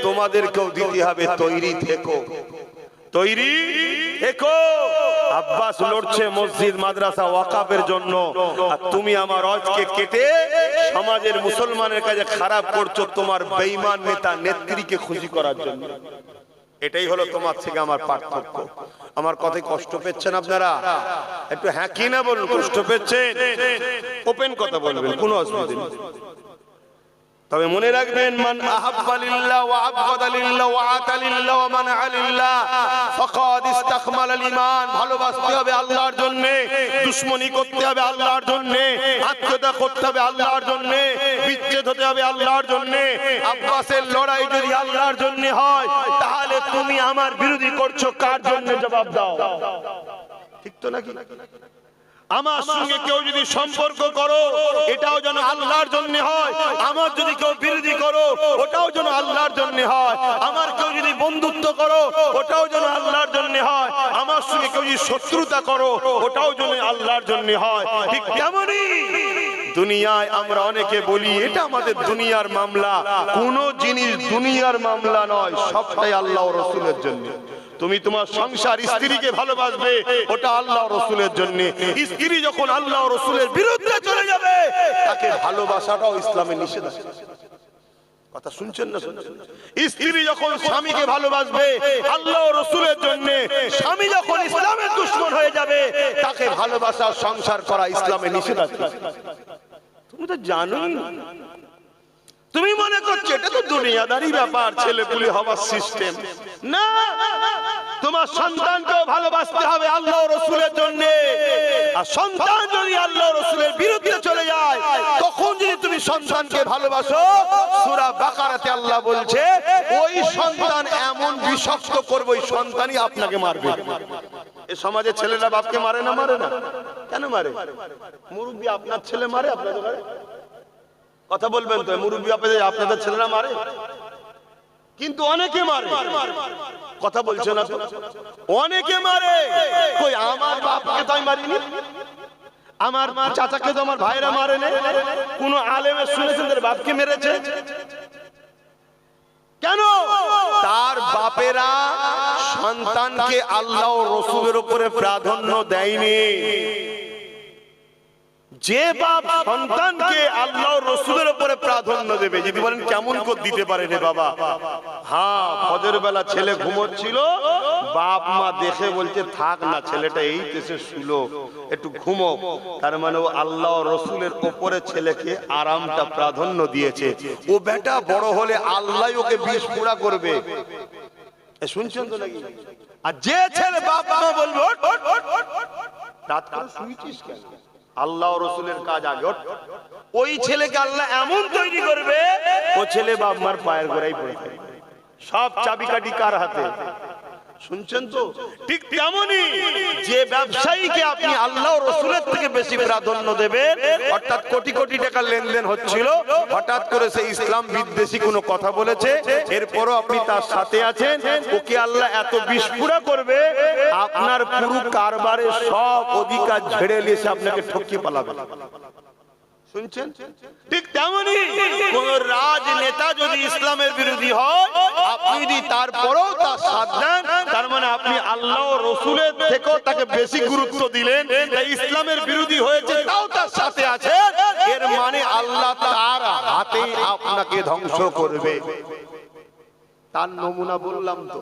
তোমাদেরকেও দিতে হবে। তৈরি থেকো, তৈরি থেকো। আব্বাস লড়ছে মসজিদ মাদ্রাসা ওয়াকাফের জন্য, আর তুমি আমার ওয়াজকে কেটে সমাজের মুসলমানের কাছে খারাপ করছো তোমার বেঈমান নেতা নেত্রীকে খুশি করার জন্য। এটাই হলো তোমার থেকে আমার পার্থক্য। আমার কথায় কষ্ট পেচ্ছেন আপনারা? একটু হ্যাঁ কি না বলুন, কষ্ট পেচ্ছেন? ওপেন কথা বলবেন, কোনো অসুবিধা নেই। তবে মনে রাখবেন, মান আহাব্বা লিল্লাহ ওয়া আবগাদা লিল্লাহ ওয়া আতা লিল্লাহ ওয়া মানআ লিল্লাহ ফাকাদ ইসতাকমাল আল ঈমান। ভালোবাসতে হবে আল্লাহর জন্য, দুশমনি করতে হবে আল্লাহর জন্য, আত্মীয়তা করতে হবে আল্লাহর জন্য, বিচ্ছেদ হতে হবে আল্লাহর জন্য। আব্বাসের লড়াই যদি আল্লাহর জন্য হয়, তাহলে তুমি আমার বিরোধী করছো কার জন্য? জবাব দাও, ঠিক তো নাকি? আমার সঙ্গে কেউ যদি সম্পর্ক করো, এটাও যেন আল্লাহর জন্য হয়। আমার যদি কেউ বিরোধী করো, ওটাও যেন আল্লাহর জন্য হয়। আমার কেউ যদি বন্ধুত্ব করো, ওটাও যেন আল্লাহর জন্য হয়। আমার সঙ্গে কেউ যদি শত্রুতা করো, ওটাও যেন আল্লাহর জন্য হয়। ঠিক তেমনই দুনিয়ায় আমরা অনেকে বলি এটা আমাদের দুনিয়ার মামলা। কোন জিনিস দুনিয়ার মামলা নয়, সবটাই আল্লাহ ও রাসূলের জন্য। তুমি তোমার সংসার স্ত্রীকে ভালোবাসবে, ওটা আল্লাহ ও রাসূলের জন্য। স্ত্রী যখন আল্লাহ ও রাসূলের বিরুদ্ধে চলে যাবে, তাকে ভালোবাসাটাও ইসলামে নিষেধ আছে। কথা শুনছেন না? স্ত্রী যখন স্বামীকে ভালোবাসবে আল্লাহ ও রাসূলের জন্য, স্বামী যখন ইসলামের দুশমন হয়ে যাবে, তাকে ভালোবাসা সংসার করা ইসলামে নিষেধ আছে। তুমি তো জানোই না। তুমি মনে করছো এটা তো দুনিয়াদারি ব্যাপার, ছেলেপুলে হওয়ার সিস্টেম না। তোমার সন্তানকেও ভালোবাসতে হবে আল্লাহ ও রাসূলের জন্য। আর সন্তান যদি আল্লাহ ও রাসূলের বিরুদ্ধে চলে যায়, তখন যদি তুমি সন্তানকে ভালোবাসো, সূরা বাকারাতে আল্লাহ বলছে ওই সন্তান এমন বিষাক্ত করবে, ওই সন্তানই আপনাকে মারবে। এই সমাজে ছেলেরা বাপকে মারে না? মারে না। কেন মারে? মুরব্বি আপনার ছেলে মারে? আপনাদের মারে? কথা বলবেন তো, মুরব্বি আপনাদের ছেলেরা মারে? কিন্তু অনেকে মারে। কথা বলছে না তো? অনেকে মারে। কই আমার বাপকে তো আমি মারিনি, আমার চাচাকে তো আমার ভাইরা মারে না। কোন আলেমে শুনেছেন তার বাপকে মেরেছে? কেন? তার বাপেরা সন্তানকে আল্লাহ ও রাসূলের উপরে প্রাধান্য দেয়নি। যে বাপ সন্তানকে আল্লাহ ও রাসূলের উপরে প্রাধান্য দেবে, যদি বলেন কেমন করে দিতে পারে রে বাবা? হ্যাঁ, ফজর বেলা ছেলে ঘুমোচ্ছিল, বাপ মা দেখে বলছে থাক না, ছেলেটা এই দেশে শুলো, একটু ঘুমো। তার মানে ও আল্লাহ ও রাসূলের উপরে ছেলেকে আরামটা প্রাধান্য দিয়েছে। ও বেটা বড় হলে আল্লাহ ওকে বিষ পুরা করবে। শুনছেন তো নাকি? আর যে ছেলে বাপ মা বলবে রাত করে শুয়েছিস কেন, আল্লাহ ও রাসূলের কাজ আগে, ওই ছেলেকে আল্লাহ এমন তৈরি করবে, ও ছেলে বাপ মার পায়ের গোড়ায় পড়ে থাকবে। সব চাবিকাঠি কার হাতে? শুনছেন তো? ঠিক তেমনি যে ব্যবসায়ীকে আপনি আল্লাহ ও রাসূলের থেকে বেশি প্রাধান্য দেবেন, অর্থাৎ কোটি কোটি টাকা লেনদেন হচ্ছিল, হঠাৎ করে সে ইসলাম বিদ্বেষী কোনো কথা বলেছে, এরপরও আপনি তার সাথে আছেন, ওকে আল্লাহ এত বিস্ফোরা করবে, আপনার পুরো কারবারের সব অধিকার ঝেড়ে নিয়ে আপনাকে ঠকিয়ে পালাবে। শুনছেন? ঠিক তেমনি কোন রাজনেতা যদি ইসলামের বিরোধী হয়, আপনি যদি তারপরেও তার সাথ দেন, তার মানে আপনি আল্লাহ ও রাসূলের থেকেও তাকে বেশি গুরুত্ব দিলেন, তাই ইসলামের বিরোধী হয়েছে তাও তার সাথে আছে, এর মানে আল্লাহ তার হাতেই আপনাকে ধ্বংস করবে। তার নমুনা বললাম তো।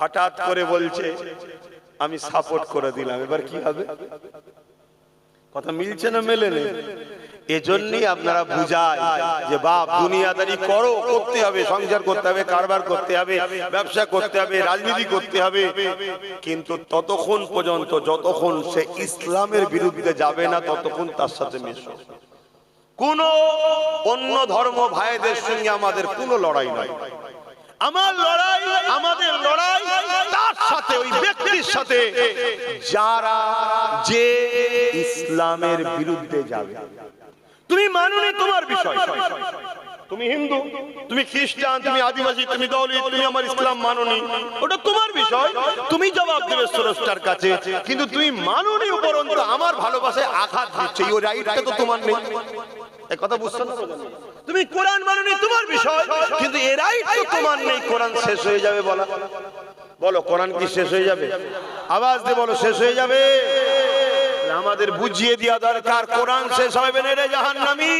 হঠাৎ করে বলছে আমি সাপোর্ট করে দিলাম, এবার কি হবে? কথা মিলছে না মেলে নেই? এজন্যই আপনারা বুঝায় যে বাপ দুনিয়াদারি করো, করতে হবে, সংসার করতে হবে, কারবার করতে হবে, ব্যবসা করতে হবে, রাজনীতি করতে হবে, কিন্তু ততক্ষণ পর্যন্ত যতক্ষণ সে ইসলামের বিরুদ্ধে যাবে না, ততক্ষণ তার সাথে মেশো। কোন অন্য ধর্ম ভাইদের সঙ্গে আমাদের কোনো লড়াই নয়। আমার লড়াই, আমাদের লড়াই তার সাথে, ওই ব্যক্তির সাথে যারা যে ইসলামের বিরুদ্ধে যাবে। তুমি মানোনি তোমার বিষয়, তুমি হিন্দু, তুমি খ্রিস্টান, তুমি আদিবাসী, তুমি দলিত, তুমি আমার ইসলাম মানোনি, ওটা তোমার বিষয়, তুমি জবাব দেবে স্রষ্টার কাছে। কিন্তু তুমি মানোনি, উপরন্তু আমার ভালোবাসায় আঘাত দিচ্ছে, এই রাইটটা তো তোমার নেই। এই কথা বুঝছো না? তুমি কোরআন মানোনি, তোমার বিষয়, কিন্তু এই রাইট তো তোমার নেই। কোরআন শেষ হয়ে যাবে বলা, বলো কোরআন কি শেষ হয়ে যাবে? আওয়াজ দিয়ে বলো শেষ হয়ে যাবে। আমাদের বুঝিয়ে দেওয়া দরকার, কোরআন শেষ হবে না রে জাহান্নামী,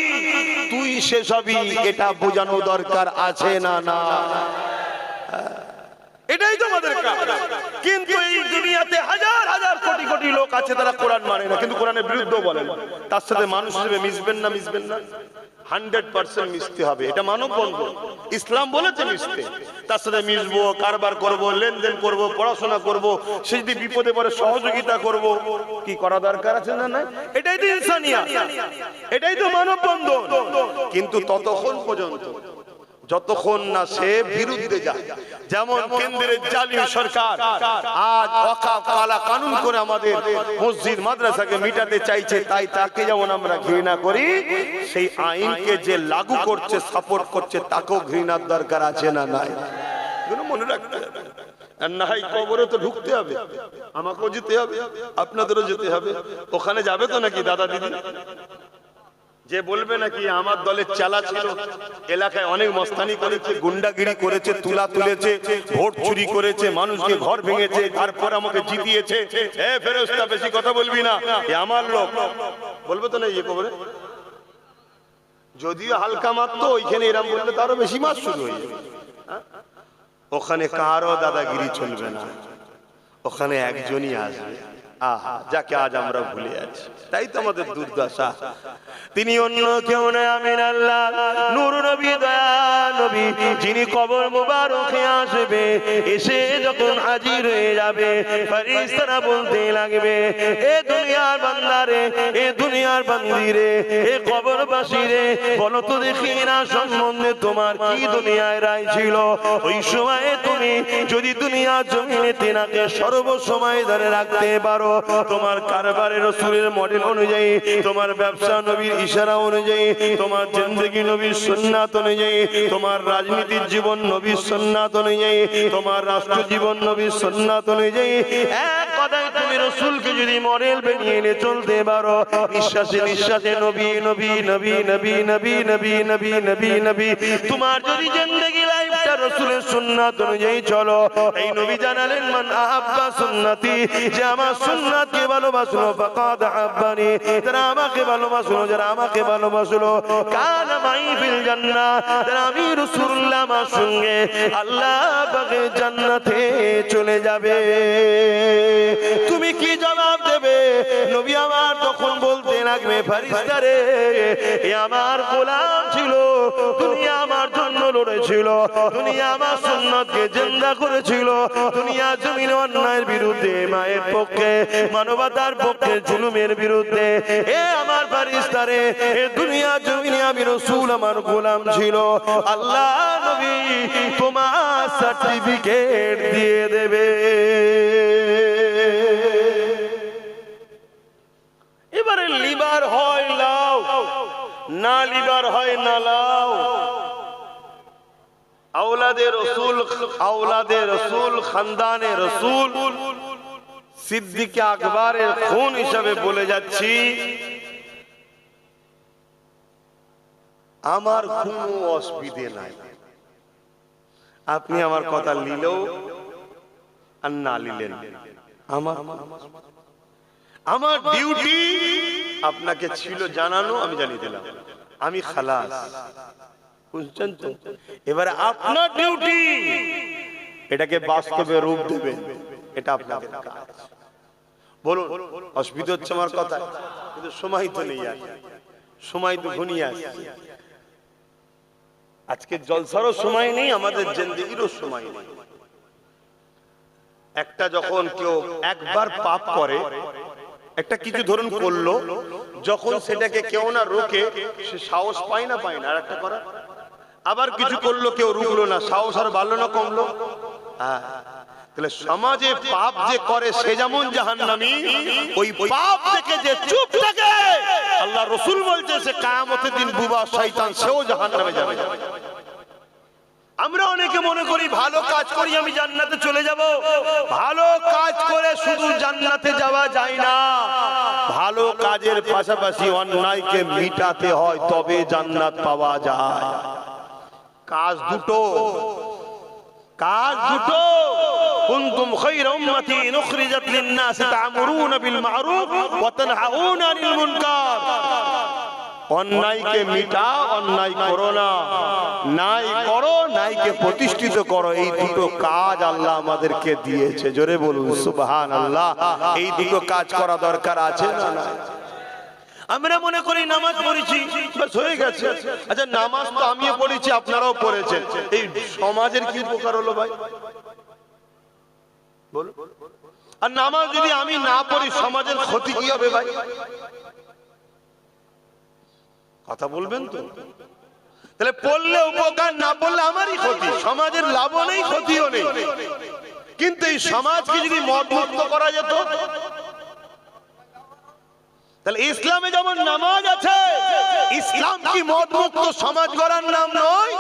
তুই শেষ হবি, এটা বোঝানো দরকার আছে না? না, এটাই তো আমাদের কাজ। কিন্তু এই দুনিয়াতে হাজার হাজার কোটি কোটি লোক আছে, তারা কোরআন মানে না, কিন্তু কোরআনের বিরুদ্ধে বলেন। তার সাথে মানুষ হিসেবে মিশবেন না? মিশবেন না, 100% মিশতে হবে। এটা মানববন্ধন, ইসলাম বলেছে মিশতে। তার সাথে মিশবো, কারবার করব, লেনদেন করব, পড়াশোনা করব, সে যদি বিপদে পড়ে সহযোগিতা করব। কি করা দরকার আছে না? না, এটাই তো ইনসানিয়াত, এটাই তো মানববন্ধন। কিন্তু ততক্ষণ পর্যন্ত যতক্ষণ না সে বিরুদ্ধে যায়। যেমন কেন্দ্রের জালিম সরকার আজ ওয়াকফ কালা কানুন করে আমাদের মসজিদ মাদ্রাসাকে মিটাতে চাইছে, তাই তাকে যেমন আমরা ঘৃণা করি, সেই আইনকে যে লাগু করছে, সাপোর্ট করছে, তাকেও ঘৃণার দরকার আছে না? নাই, এগুলো মনে রাখতে হবে। আর না হয় কবরে তো ঢুকতে হবে, আমাকেও যেতে হবে, আপনাদেরও যেতে হবে। ওখানে যাবে তো নাকি দাদা দিদি? যে বলবে নাকি আমার দলের চালা ছিল, এলাকায় অনেক মস্তানি করেছে, গুন্ডাগিরি করেছে, তুলা তুলেছে, ভোট চুরি করেছে, মানুষকে ঘর ভেঙেছে, তারপর আমাকে জিতিয়েছে, এ ফেরেশতা বেশি কথা বলবি না, এ আমার লোক, বলবে তো না? ইয়ে কবরে যদিও হালকা মাত্র, ওইখানে এরম বললে তারও বেশি মাস শুরু হয়ে যাবে। ওখানে কারো দাদাগিরি চলবে না, ওখানে একজনই আসবে, আহা, যাকে আজ আমরা ভুলে আছি। তাই তো আমাদের দুর্দশা। তিনি অন্য কেউ নয়, আমিন আল্লাহ নূর নবী, দয়া নবী, যিনি কবর মুবারকে আসবে, এসে যখন হাজির হয়ে যাবে, ফেরেশতারা বলতে লাগবে, এ দুনিয়ার বান্দারে, এ দুনিয়ার বান্দিরে, এ কবরবাসী রে, বলো তো দেখি না সম্বন্ধে তোমার কি দুনিয়ায় রায় ছিল? ওই সময়ে তুমি যদি দুনিয়া জমিনে তেনাকে সর্বসময় ধরে রাখতে পারো, তোমার কারবারে রাসূলের মডেল অনুযায়ী, তোমার ব্যবসা নবীর ইশারা অনুযায়ী, তোমার জিন্দেগি নবীর সুন্নাত অনুযায়ী, তোমার রাজনীতির জীবন নবীর সুন্নাত অনুযায়ী, তোমার রাষ্ট্র জীবন নবীর সুন্নাত অনুযায়ী, এক কথায় তুমি রাসূলকে যদি মডেল বানিয়ে নিয়ে চলতে পারো, নিঃশ্বাসে নিঃশ্বাসে নবী নবী নবী নবী নবী নবী নবী নবী নবী, তোমার যদি জিন্দেগি লাইফটা রাসূলের সুন্নাত অনুযায়ী চলো, এই নবী জানালেন, মান আহাব্বা সুন্নতি, যে আমার সুন্নাতকে ভালোবাসলো, ফাকাদ আহাব্বানি, যারা আমাকে ভালোবাসলো, যারা আমাকে ভালোবাসলো, কানা মাই ফিল জান্নাহ, যারা আমি রাসূলুল্লাহ আমার সঙ্গে আল্লাহ পাকের জান্নাতে চলে যাবে। তুমি কি জবাব দেবে? নবী আমার তখন বলতে লাগবে, ফেরেশতারে, এ আমার গোলাম ছিল, দুনিয়া আমার জন্য লড়েছিল, দুনিয়া আমার সুন্নাতকে জিন্দা করেছিল, দুনিয়া জমিনে অন্যায়ের বিরুদ্ধে, মায়ের পক্ষে, মানবতার পক্ষে, জুলুমের বিরুদ্ধে, এ আমার ফেরেশতারে, এ দুনিয়া জমিনে আমি রাসূল আমার গোলাম ছিল, আল্লাহ নবী তোমার সার্টিফিকেট দিয়ে দেবে। এবারে লিবার হয় লাও, না লিবার হয় না লাও। আওলাদে রাসূল, আওলাদে রাসূল, খানদানে রাসূল, সিদ্দিক আকবরের খুন হিসাবে বলে যাচ্ছি, আমার কোনো অসুবিধে নাই। আপনি আমার কথা নিলেও আর না নিলেন, আমার ডিউটি আপনাকে ছিল জানানো, আমি জানিয়ে দিলাম, আমি খালাস। বুঝছেন তো? এবারে আপনার ডিউটি এটাকে বাস্তবে রূপ দেবেন, এটা আপনাদের কাজ। বলুন, অসুবিধা হচ্ছে আমার কথা? কিন্তু সময় তো নেই, আর সময় তো ঘনিয়ে আসছে। আজকে জলসারও সময় নেই, আমাদের জিন্দেগিরও সময় নেই। একটা যখন কেউ একবার পাপ করে, একটা কিছু ধরুন করলো, যখন সেটাকে কেউ না রোকে সে সাহস পায় না আর একটা করা। আবার কিছু করলো, কেউ রুকলো না, সাহস আর বাড়লো না কমলো? হ্যাঁ। তাহলে সমাজে পাপ যে করে সে যেমন জাহান্নামী, ওই পাপ থেকে যে চুপ থাকে আল্লাহ রাসূল বলছে সে কিয়ামতের দিন বুবা শয়তান, সেও জাহান্নামে যাবে। আমরা অনেকে মনে করি ভালো কাজ করি আমি জান্নাতে চলে যাব। ভালো কাজ করে শুধু জান্নাতে যাওয়া যায় না, ভালো কাজের পাশাপাশি অন্যায়কে মিটাতে হয়, তবে জান্নাত পাওয়া যায়। কাজ দুটো, কাজ দুটো। কুনতুম খায়রা উম্মাতিন উখরিজাত লিন-নাস তা'মুরুনা বিল মা'রুফ ওয়া তানহাউনা আনিল মুনকার। অন্যায়কে মিটা, অন্যায় করো না, নাই করো, নাইকে প্রতিষ্ঠিত করো। এই দুটো কাজ আল্লাহ আমাদেরকে দিয়েছে। জোরে বলুন সুবহানাল্লাহ। এই দুটো কাজ করা দরকার আছে না? আমরা মনে করি নামাজ পড়েছি বাস হয়ে গেছে। আচ্ছা, নামাজ তো আমিও পড়েছি, আপনারাও পড়েছেন, এই সমাজের কি উপকার হলো ভাই বলুন? আর নামাজ যদি আমি না পড়ি সমাজের ক্ষতি কি হবে ভাই? কথা বলবেন তো? তাহলে পড়লে উপকার, না পড়লে আমারই ক্ষতি, সমাজের লাভও নেই ক্ষতিও নেই। কিন্তু এই সমাজকে যদি মদ মুক্ত করা যেত, তাহলে ইসলামে যেমন নামাজ আছে, ইসলাম কি মদ মুক্ত সমাজ গড়ার নাম নয়?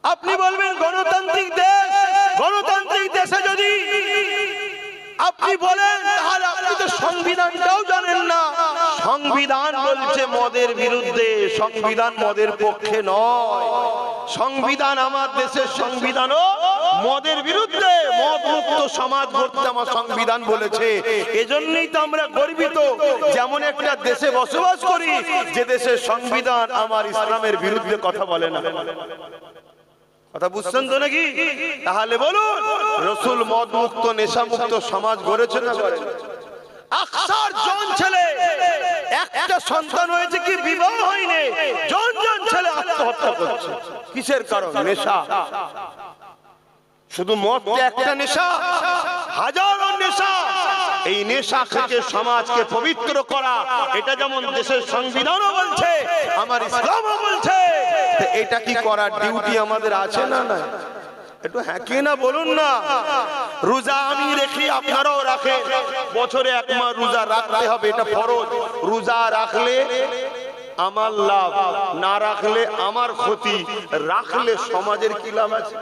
আপনি বলবেন গণতান্ত্রিক দেশ, গণতান্ত্রিক দেশে যদি আপনি বলেন তাহলে আপনি তো সংবিধানটাও জানেন না। সংবিধান বলছে মদের বিরুদ্ধে, সংবিধান মদের পক্ষে নয়। সংবিধান, আমার দেশের সংবিধানও মদের বিরুদ্ধে, মদ মুক্ত সমাজ গড়তে আমার সংবিধান বলেছে। এজন্যই তো আমরা গর্বিত যেমন একটা দেশে বসবাস করি যে দেশের সংবিধান আমার ইসলামের বিরুদ্ধে কথা বলে না। কথা বুঝছেন তো নাকি? তাহলে বলুন, রাসূল মদ মুক্ত, নেশা মুক্ত সমাজ গড়েছে না গড়ে? আকসার জন ছেলে, একটা সন্তান হয়েছে কি বিবাহ হয়নি, জন জন ছেলে আত্মহত্যা করছে। কিসের কারণ? নেশা। শুধু মদ একটা নেশা, হাজারো নেশা। এই নেশা থেকে সমাজকে পবিত্র করা, এটা যেমন দেশের সংবিধানও বলছে, আমার ইসলামও বলছে। এটা কি করার ডিউটি আমাদের আছে না? না, একটু হ্যাঁ কি না বলুন না। রোজা আমি রাখি, আপনারাও রাখেন, বছরে এক মাস রোজা রাখতে হবে, এটা ফরজ। রোজা রাখলে আমার লাভ, না রাখলে আমার ক্ষতি। রাখলে সমাজের কি লাভ আছে,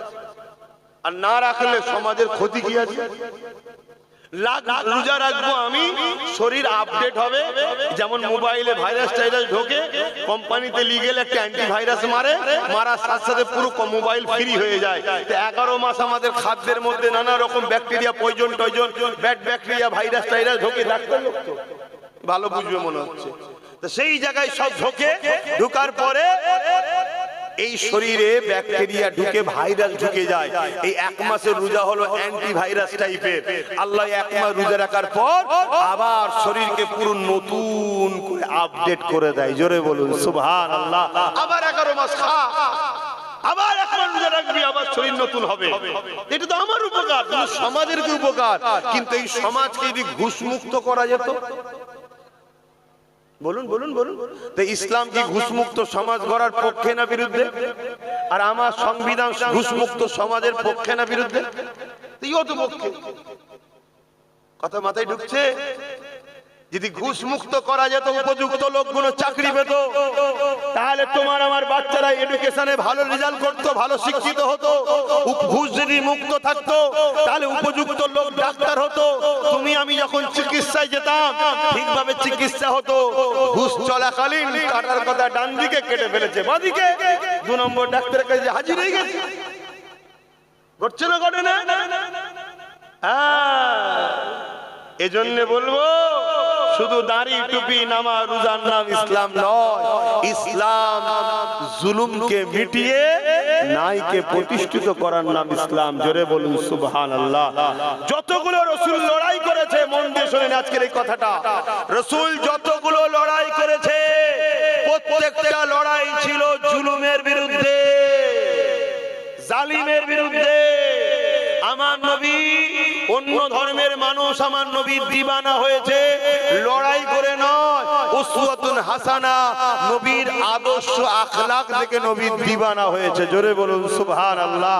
আর না রাখলে সমাজের ক্ষতি কি আছে? রোজা রাখবো আমি, শরীর আপডেট হবে। যেমন মোবাইলে ভাইরাস টাইরাস ঢোকে, কোম্পানিতে লিগেল একটা অ্যান্টিভাইরাস মারে, মারার সাথে সাথে পুরো মোবাইল ফ্রি হয়ে যায়। 11 মাস আমাদের খাদ্যের মধ্যে নানা রকম ব্যাকটেরিয়া, পয়জন টয়জন, ব্যাড ব্যাকটেরিয়া, ভাইরাস টাইরাস ঢোকে। ডাক্তার লোক তো ভালো বুঝবে মনে হচ্ছে। তো সেই জায়গায় সব ঢোকে, ঢোকার পরে এই শরীরে ব্যাকটেরিয়া ঢুকে, ভাইরাস ঢুকে যায়। এই এক মাসের রোজা হলো অ্যান্টিভাইরাস টাইপের। আল্লাহ এক মাস রোজা রাখার পর আবার শরীরকে পুরো নতুন করে আপডেট করে দেয়। জোরে বলুন সুবহানাল্লাহ। আবার 11 মাস খা, আবার এক মাস রোজা রাখবি, আবার শরীর নতুন হবে। এটা তো আমার উপকার, সমাজের কি উপকার? কিন্তু এই সমাজকে যদি ঘুষ মুক্ত করা যেত, বলুন বলুন বলুন, তো ইসলাম কি ঘুষমুক্ত সমাজ গড়ার পক্ষে না বিরুদ্ধে? আর আমার সংবিধান ঘুষমুক্ত সমাজের পক্ষে না বিরুদ্ধে? তো পক্ষে। কথা মাথায় ঢুকছে? যদি ঘুষ মুক্ত করা যেত, উপযুক্ত লোকগুলো চাকরি পেত, তাহলে তোমার আমার বাচ্চারা এডুকেশনে ভালো রেজাল্ট করতো, ভালো শিক্ষিত হতো। ঘুষ যদি মুক্ত থাকতো তাহলে উপযুক্ত লোক ডাক্তার হতো। তুমি আমি যখন চিকিৎসায় যেতাম ঠিকভাবে চিকিৎসা হতো। ঘুষ চলাকালীন কাটার কথা ডান দিকে কেটে ফেলেছে, বাঁদিকে 2 নম্বর ডাক্তারের কাছে হাজির হয়ে গেছে। ঘটছে না ঘটে না? হ্যাঁ, এজন্য বলবো শুধু দাড়ি টুপি নামাজ রোজার নাম ইসলাম নয়। ইসলাম জুলুমকে মিটিয়ে ন্যায়কে প্রতিষ্ঠিত করার নাম ইসলাম। জোরে বলুন সুবহানাল্লাহ। যতগুলো রাসূল লড়াই করেছে, মন দিয়ে শুনেন আজকের এই কথাটা, রাসূল যতগুলো লড়াই করেছে প্রত্যেকটা লড়াই ছিল জুলুমের বিরুদ্ধে, জালিমের বিরুদ্ধে। আমার নবী অন্য ধর্মের মানুষ আমার নবীর দিবানা হয়েছে লড়াই করে নয়, উসওয়াতুন হাসানা নবীর আদর্শ আখলাক দেখে নবীর দিবানা হয়েছে। জোরে বলুন সুবহানাল্লাহ।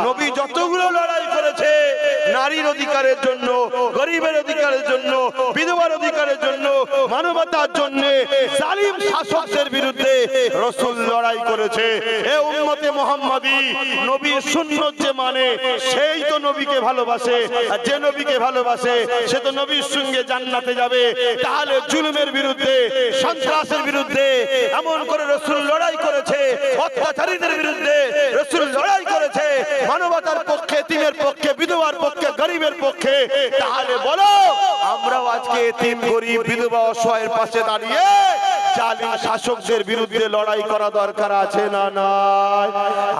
নবী যতগুলো লড়াই করেছে নারীর অধিকারের জন্য, গরিবের অধিকারের জন্য, বিধবার অধিকারের জন্য, মানবতার জন্য, জালিম শাসকদের বিরুদ্ধে রাসূল লড়াই করেছে। এ উম্মতে মুহাম্মাদি নবীর সুন্নাত যে মানে সেই তো নবীকে ভালোবাসে, আর যে নবীকে ভালোবাসে সে তো নবীর সঙ্গে জান্নাতে যাবে। তাহলে জুলুমের বিরুদ্ধে, সন্ত্রাসের বিরুদ্ধে এমন করে রাসূল লড়াই করেছে, অত্যাচারীদের বিরুদ্ধে রাসূল লড়াই করেছে, মানবতার পক্ষে, এতিমের পক্ষে, বিধবার পক্ষে, গরিবের পক্ষে। তাহলে বলো আমরাও আজকে এতিম, গরিব, বিধবা, অসহায়ের পাশে দাঁড়িয়ে জালিম শাসকদের বিরুদ্ধে লড়াই করা দরকার আছে না নাই?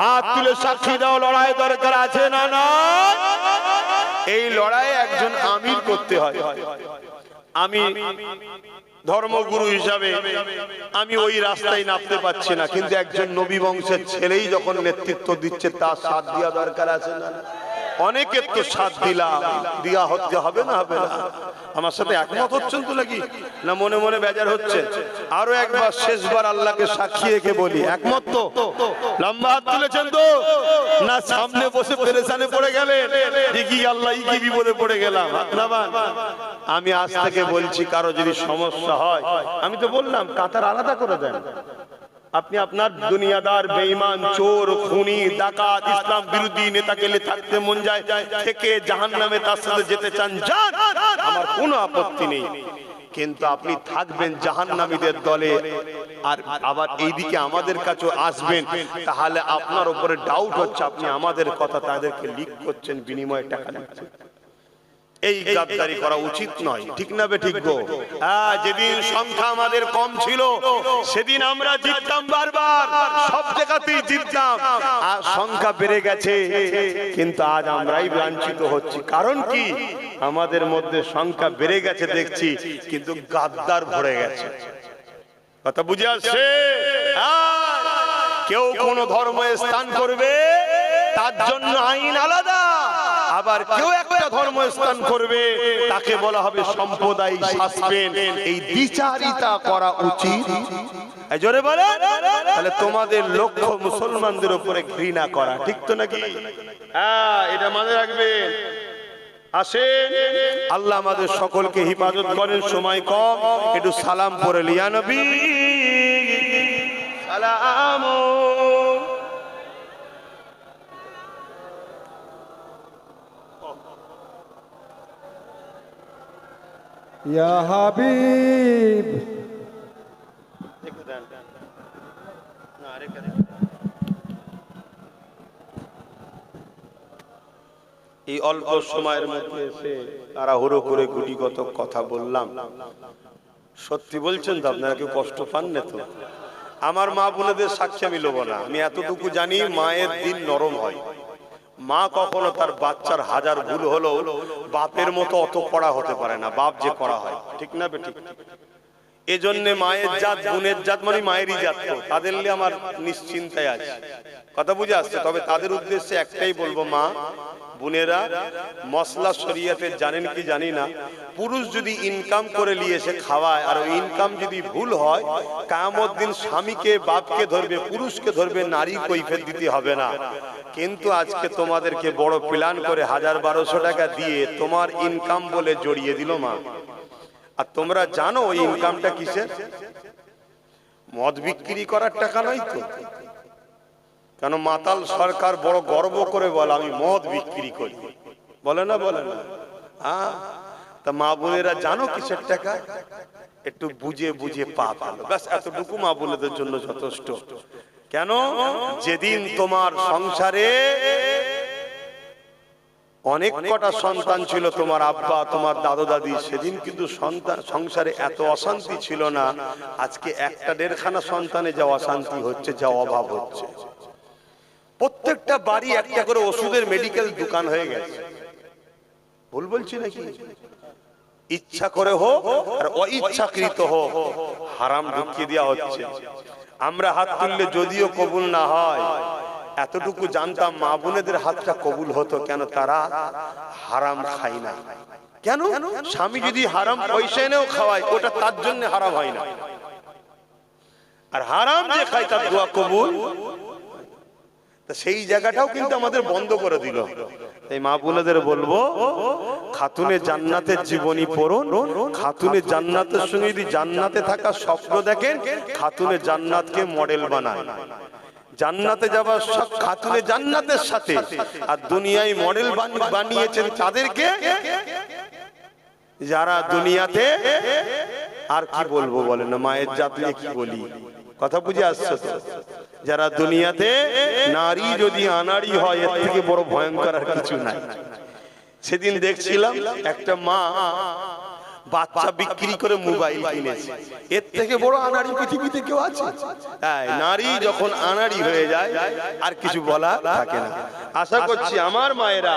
হাত তুলে সাক্ষী দাও, লড়াই দরকার আছে না নাই? এই লড়াই একজন আমির করতে হয়। আমি ধর্মগুরু হিসাবে আমি ওই রাস্তায় নামতে পারছি না, কিন্তু একজন নবী বংশের ছেলেই যখন নেতৃত্ব দিচ্ছে তার সাথ দেওয়া দরকার আছে না? অনেকের তো সাথ দিয়া হতে হবে না? হবে না? আমার সাথে একমত হচ্ছেন তো নাকি? না মনে মনে বেজার হচ্ছে? আরো একবার শেষবার আল্লাহকে সাক্ষী রেখে বলি, একমত তো? লম্বা হাত তুলেছেন তো? না সামনে বসে পেরেশানে পড়ে গেলেন, দেখি আল্লাহ কি বিপদে পড়ে গেলাম? আমি আজ থেকে বলছি, কারো যদি সমস্যা হয়, আমি তো বললাম কাতার আলাদা করে দেন। আপনি আপনার দুনিয়াদার, বেঈমান, চোর, খুনি, ডাকাত, ইসলাম বিরোধী নেতাকে থাকতে মন যায় থেকে জাহান্নামে তার সাথে যেতে চান, যান, আমার কোনো আপত্তি নেই। কিন্তু আপনি থাকবেন জাহান্নামীদের দলে, আর আবার এইদিকে আমাদের কাছে আসবেন, তাহলে আপনার উপরে ডাউট হচ্ছে আপনি আমাদের কথা তাদেরকে লিক করছেন, বিনিময়ে টাকা নিচ্ছেন। এই গাদ্দারি করা উচিত নয়, ঠিক না বে ঠিক গো? হ্যাঁ, যেদিন সংখ্যা আমাদের কম ছিল সেদিন আমরা জিততাম, বারবার সব জায়গাতেই জিততাম। আর সংখ্যা বেড়ে গেছে, কিন্তু আজ আমরাই লাঞ্ছিত হচ্ছি। কারণ কি? আমাদের মধ্যে সংখ্যা বেড়ে গেছে দেখছি, কিন্তু গাদ্দার ভরে গেছে। কথা বুঝে আসছে? কেউ কোন ধর্ম স্থান করবে তার জন্য আইন আলাদা, আবার কেউ একটা ধর্ম স্থান করবে তাকে বলা হবে সাম্প্রদায়িক সাসপেন্ড। এই দ্বিচারিতা করা উচিত? জোরে বলে। তাহলে তোমাদের লক্ষ্য মুসলমানদের উপরে ঘৃণা করা, ঠিক তো নাকি? হ্যাঁ, এটা মনে রাখবেন। আসেন, আল্লাহ আমাদের সকলকে হিফাজত করেন। সময় কম, একটু সালাম পড়ে লিয়া নবী সালাম। ইয়া হাবিব, এই অল্প সময়ের মধ্যে এসে তাড়াহুড়ো করে গুটিগত কথা বললাম। সত্যি বলছেন তো? আপনারা কেউ কষ্ট পান না তো? আমার মা বোনেদের সাক্ষী আমি লব না। আমি এতটুকু জানি, মায়ের দিন নরম হয়। মা কখনো তার বাচ্চার হাজার ভুল হলো বাপের মতো অত কড়া হতে পারে না, বাপ যে কড়া হয়, ঠিক না বেঠিক? এজন্য মায়ের জাত, বোনের জাত মানে মায়েরই জাত, তাদের নিয়ে আমার নিশ্চিন্তায় আছে। কথা বুঝে আসছে? তবে তাদের উদ্দেশ্যে একটাই বলবো, মা বোনেরা, মশলা শরীয়তে জানেন কি জানি না, পুরুষ যদি ইনকাম করে নিয়ে এসে খাওয়ায় আর ওই ইনকাম যদি ভুল হয়, কিয়ামত দিন স্বামীকে, বাপকে ধরবে, পুরুষকে ধরবে, নারী কৈফিয়ত দিতে হবে না। কিন্তু আজকে তোমাদেরকে বড় প্ল্যান করে 1000-1200 টাকা দিয়ে তোমার ইনকাম বলে জড়িয়ে দিল মা। আর তোমরা জানো ওই ইনকামটা কিসের? মদ বিক্রি করার টাকা নয় তো। কেন মাতাল সরকার বড় গর্ব করে বলে আমি মদ বিক্রি করি, বলে না? বলে না? হ্যাঁ, তা মা বোনেরা জানো কিসের টাকা? একটু বুঝে বুঝে পা ভালো, ব্যাস এতটুকু মা বোনেদের জন্য যথেষ্ট। কেন? যেদিন তোমার সংসারে অনেক কটা সন্তান ছিল, তোমার আব্বা, তোমার দাদু দাদি, সেদিন কিন্তু সংসারে এত অশান্তি ছিল না। আজকে 1-1.5খানা সন্তানে যা অশান্তি হচ্ছে, যা অভাব হচ্ছে। প্রত্যেকটা বাড়ি একটা করে ওষুধের মেডিকেল দোকান হয়ে গেছে। ভুল বলছি নাকি? ইচ্ছা করে হোক আর অইচ্ছাকৃত হোক, হারাম ঢুকিয়ে দেওয়া হচ্ছে। আমরা হাত তুললে যদিও কবুল না হয়, এতটুকু জানতাম মা বোনেদের হাতটা কবুল হতো, কেন তারা হারাম খায় না। কেন? স্বামী যদি হারাম পয়সা এনেও খাওয়ায়, ওটা তার জন্য হারাম হয় না, আর হারাম যে খায় তার দোয়া কবুল। সেই জায়গাটাও কিন্তু আমাদের বন্ধ করে দিল। তাই মা বোনেদের বলবো, খাতুনে জান্নাতের জীবনী পড়ুন। খাতুনে জান্নাতের সঙ্গে যদি জান্নাতে থাকা স্বপ্ন দেখেন, খাতুনে জান্নাতকে মডেল বানান। জান্নাতে যাবার সব খাতুনে জান্নাতের সাথে, আর দুনিয়ায় মডেল বানিয়েছেন তাদেরকে, যারা দুনিয়াতে আর কি বলবো বলেন না, মায়ের জাত নিয়ে কি বলি, কথা বুঝে আসছে তো? যারা দুনিয়াতে নারী যদি আনাড়ি হয়, এর থেকে বড় ভয়ঙ্কর আর কিছু নাই। সেদিন দেখছিলাম একটা মা বাচ্চা বিক্রি করে মোবাইল কিনেছে, এর থেকে বড় আনাড়ি পৃথিবীতে কেউ আছে? নারী যখন আনাড়ি হয়ে যায় আর কিছু বলা থাকে না। আশা করছি আমার মায়েরা,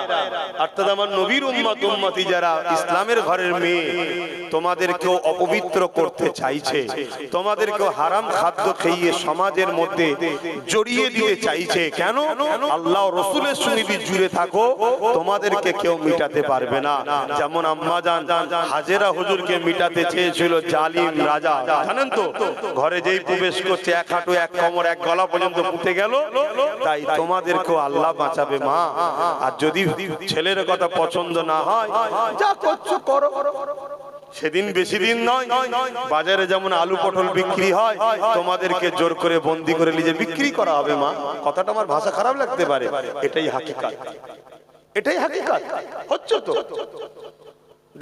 অর্থাৎ আমার নবীর উম্মত উম্মতি যারা ইসলামের ঘরের মেয়ে, তোমাদেরকেও অপবিত্র করতে চাইছে, তোমাদেরকেও হারাম খাদ্য খাইয়ে সমাজের মধ্যে জড়িয়ে দিতে চাইছে। কেন? আল্লাহ রসুলের সঙ্গে যদি জুড়ে থাকো, তোমাদেরকে কেউ মিটাতে পারবে না। যেমন আম্মাজান হাজেরা হুজুরকে মিটাতে চেয়েছিল জালিম রাজা, জানেন তো? ঘরে যেই প্রবেশ করছে, এক হাঁটু এক কোমর এক গলা পর্যন্ত পুঁতে গেল। তাই তোমাদেরকেও আল্লাহ বাঁচাবে মা। আর যদি ছেলের কথা পছন্দ না হয়, যা করছো করো। সেদিন বেশি দিন নয়, বাজারে যেমন আলু পটল বিক্রি হয়, তোমাদেরকে জোর করে বন্দি করে নিয়ে বিক্রি করা হবে মা। কথাটা আমার ভাষা খারাপ লাগতে পারে, এটাই হাকিকাত, এটাই হাকিকাত হচ্ছে তো।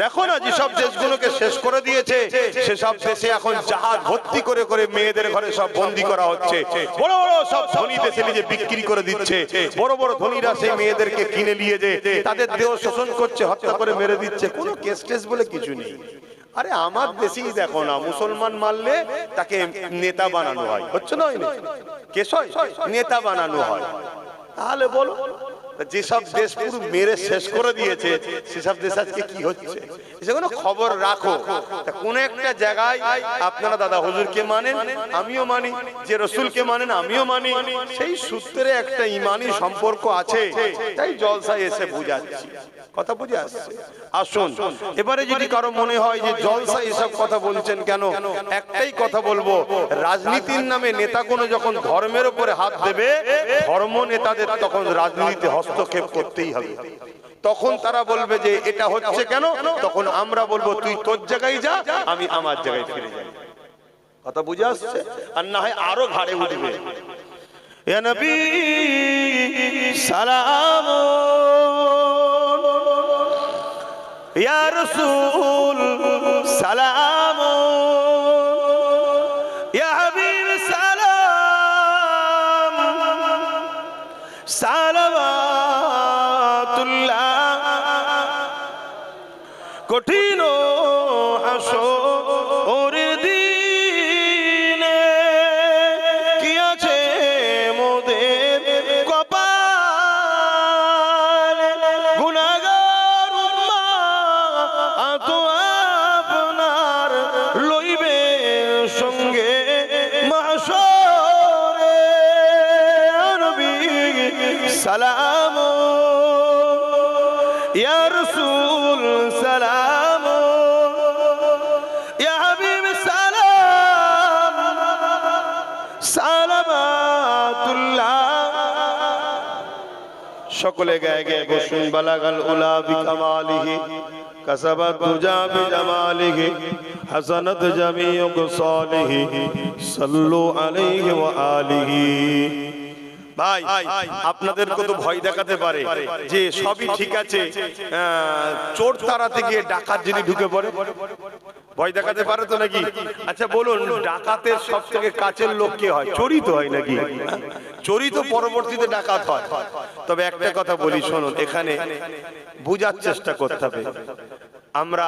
দেখো না, যেসব দেশগুলোকে শেষ করে দিয়েছে, সেসব দেশে এখন জাহাজ ভর্তি করে করে মেয়েদের ঘরে সব বন্দি করা হচ্ছে। বড় বড় সব ধনী দেশে নিজে বিক্রি করে দিচ্ছে। বড় বড় ধনীরা সেই মেয়েদেরকে কিনে নিয়ে যে তাদের দেহ শোষণ করছে, হত্যা করে মেরে দিচ্ছে। কোনো কেস টেস বলে কিছু নেই। আরে আমার দেশেই দেখো না, মুসলমান মারলে তাকে নেতা বানানো হয়, হচ্ছে না? কেস হয়, নেতা বানানো হয়। তাহলে বলো, যেসব দেশ পুরো মেরে শেষ করে দিয়েছে, সেসব দেশ আজকে কি হচ্ছে সেগুলো খবর রাখো। কোন একটা জায়গায় আপনারা দাদা হুজুরকে মানেন, আমিও মানি, যে রসুলকে মানেন আমিও মানি, সেই সূত্রে একটা ইমানি সম্পর্ক আছে। তাই জলসায় এসে বুঝাচ্ছি, কথা বুঝে আসছে। আসুন, এবারে যদি কারো মনে হয় যে জলসায় এসব কথা বলছেন কেন, একটাই কথা বলবো, রাজনীতির নামে নেতা কোনো যখন ধর্মের উপরে হাত দেবে, ধর্ম নেতাদের তখন রাজনীতিতে হস্তক্ষেপ করতেই হবে। তখন তারা বলবে যে এটা হচ্ছে কেন, তখন আমরা বলবো তুই তোর জায়গায় যা, আমি আমার জায়গায় ফিরে যাই। কথা বুঝে আসছে? আর না হয় আরো ঘাড়ে উঠবে। ইয়া নবী সালাম, ইয়া রাসূল সালাম, ইয়া হাবিব সালাম, সালাওয়াতুল্লাহ। কঠিন হাসর দিনে কি আছে মোদের কপালে, গুনাহগার উম্মাত আপনার লইবে সঙ্গে মাহশরে। নবী সালাম, ইয়া রাসূল সালাম, ইয়া হাবিব সালাম, সালাওয়াতুল্লাহ। সকলে গায়ে গায়ে বসুন। বালাগাল উলা বিকামালিহি, কাসাবাত দুজা বিজামালিহি, হাসানাত জামিউ কুসালিহি, সাল্লু আলাইহি ওয়া আলিহি। ভাই, আপনাদেরকে তো ভয় দেখাতে পারে যে সবই ঠিক আছে, চোর তাড়াতে গিয়ে ডাকাত যিনি ঢুকে পড়ে, ভয় দেখাতে পারে তো নাকি? আচ্ছা বলুন, ডাকাতের সব থেকে কাছের লোক কে হয়? চোরই তো হয় নাকি? চোরই তো পরবর্তীতে ডাকাত হয়। তবে একটা কথা বলি শুনুন, এখানে বুঝার চেষ্টা করতে হবে, আমরা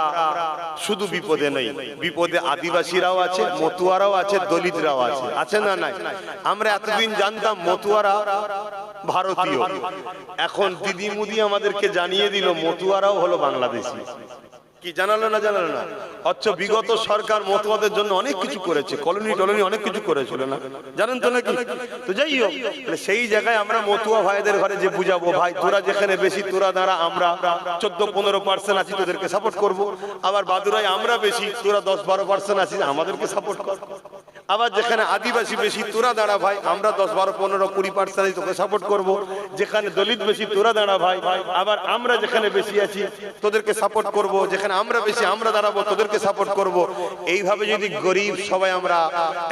শুধু বিপদে নেই, বিপদে আদিবাসীরাও আছে, মতুয়ারাও আছে, দলিতরাও আছে, আছে না নাই? আমরা এতদিন জানতাম মতুয়ারা ভারতীয়, এখন দিদি মুদি আমাদেরকে জানিয়ে দিল মতুয়ারাও হলো বাংলাদেশি। কি জানালো না জানালো না? অথচ বিগত সরকার মতবাদের জন্য অনেক কিছু করেছে, কলোনি অনেক কিছু করেছিল না, জানেন তো নাকি? তো যাই হোক, সেই জায়গায় আমরা মতুয়া ভাইদের ঘরে যে বুঝাবো, ভাই তোরা যেখানে বেশি তোরা দাঁড়া, আমরা 14-15% আছি, তোদেরকে সাপোর্ট করব। আবার বাদুরাই আমরা বেশি, তোরা 10-12% আছি, আমাদেরকে সাপোর্ট কর। আবার যেখানে আদিবাসী বেশি, তোরা দাঁড়া ভাই, আমরা 10-12-15-20% আছি, তোকে সাপোর্ট করব। যেখানে দলিত বেশি, তোরা দাঁড়া ভাই, আবার আমরা যেখানে বেশি আছি তোদেরকে সাপোর্ট করব। যেখানে আমরা বেশি, আমরা দাঁড়াবো, তোদেরকে সাপোর্ট করব। এইভাবে যদি গরিব সবাই আমরা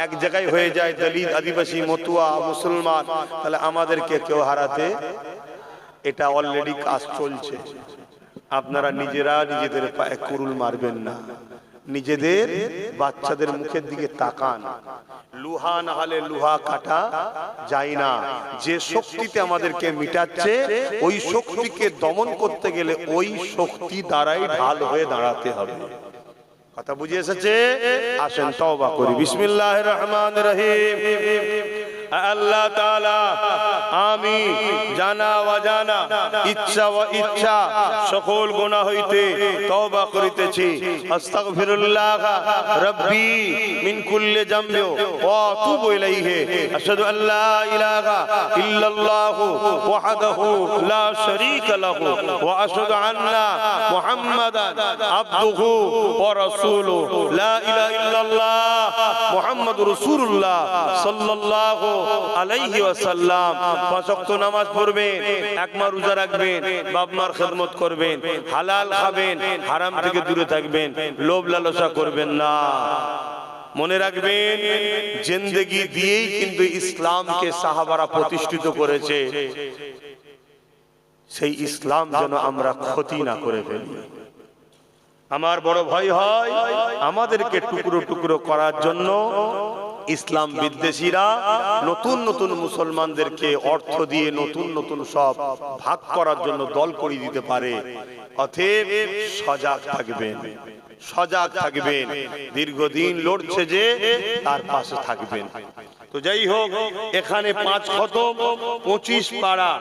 এক জায়গায় হয়ে যায়, দলিত, আদিবাসী, মতুয়া, মুসলমান, তাহলে আমাদেরকে কেউ হারাতে, এটা অলরেডি কাজ চলছে। আপনারা নিজেরা নিজেদের পায়ে কুরুল মারবেন না, নিজেদের বাচ্চাদের মুখের দিকে তাকান। লোহা না হলে লোহা কাটা যায় না। যে শক্তিতে আমাদেরকে মিটাচ্ছে, ওই শক্তিকে দমন করতে গেলে ওই শক্তি দ্বারাই ঢাল হয়ে দাঁড়াতে হবে। কথা বুঝে এসেছে? আসেন তওবা করি। বিসমিল্লাহির রহমানির রহিম। আল্লাহ তাআলা, আমি জানা অজানা, ইচ্ছা ও ইচ্ছা সকল গুনাহ হইতে তওবা করিতেছি। আস্তাগফিরুল্লাহ রাব্বি মিন কুল্লি যামবি ওয়া আতুবু ইলাইহি। আশহাদু আল্লা ইলাহা ইল্লাল্লাহ ওয়াহদাহু লা শারীকা লাহু ওয়া আশহাদু আন্না মুহাম্মাদান আবদুহু ওয়া রাসূলুহু। লা ইলাহা ইল্লাল্লাহ মুহাম্মাদুর রাসূলুল্লাহ সাল্লাল্লাহু আলাইহি ওয়াসাল্লাম। 5 ওয়াক্ত নামাজ পড়বেন, এক মাস রোজা রাখবেন, বাপ মার খেদমত করবেন, হালাল খাবেন, হারাম থেকে দূরে থাকবেন, লোভ লালসা করবেন না। মনে রাখবেন, জিন্দেগি দিয়েই কিন্তু ইসলামকে সাহাবারা প্রতিষ্ঠিত করেছে। সেই ইসলাম যেন আমরা ক্ষতি না করে ফেলি। আমার বড় ভয় হয় আমাদেরকে টুকরো টুকরো করার জন্য ইসলাম বিদ্বেষীরা নতুন নতুন মুসলমানদেরকে অর্থ দিয়ে নতুন নতুন সব ভাগ করার জন্য দল করে দিতে পারে। অতএব সজাগ থাকবেন, সজাগ থাকবেন। দীর্ঘদিন লড়ছে যে, তার পাশে থাকবেন। তো যাই হোক, এখানে 5 খতম, 25 পারা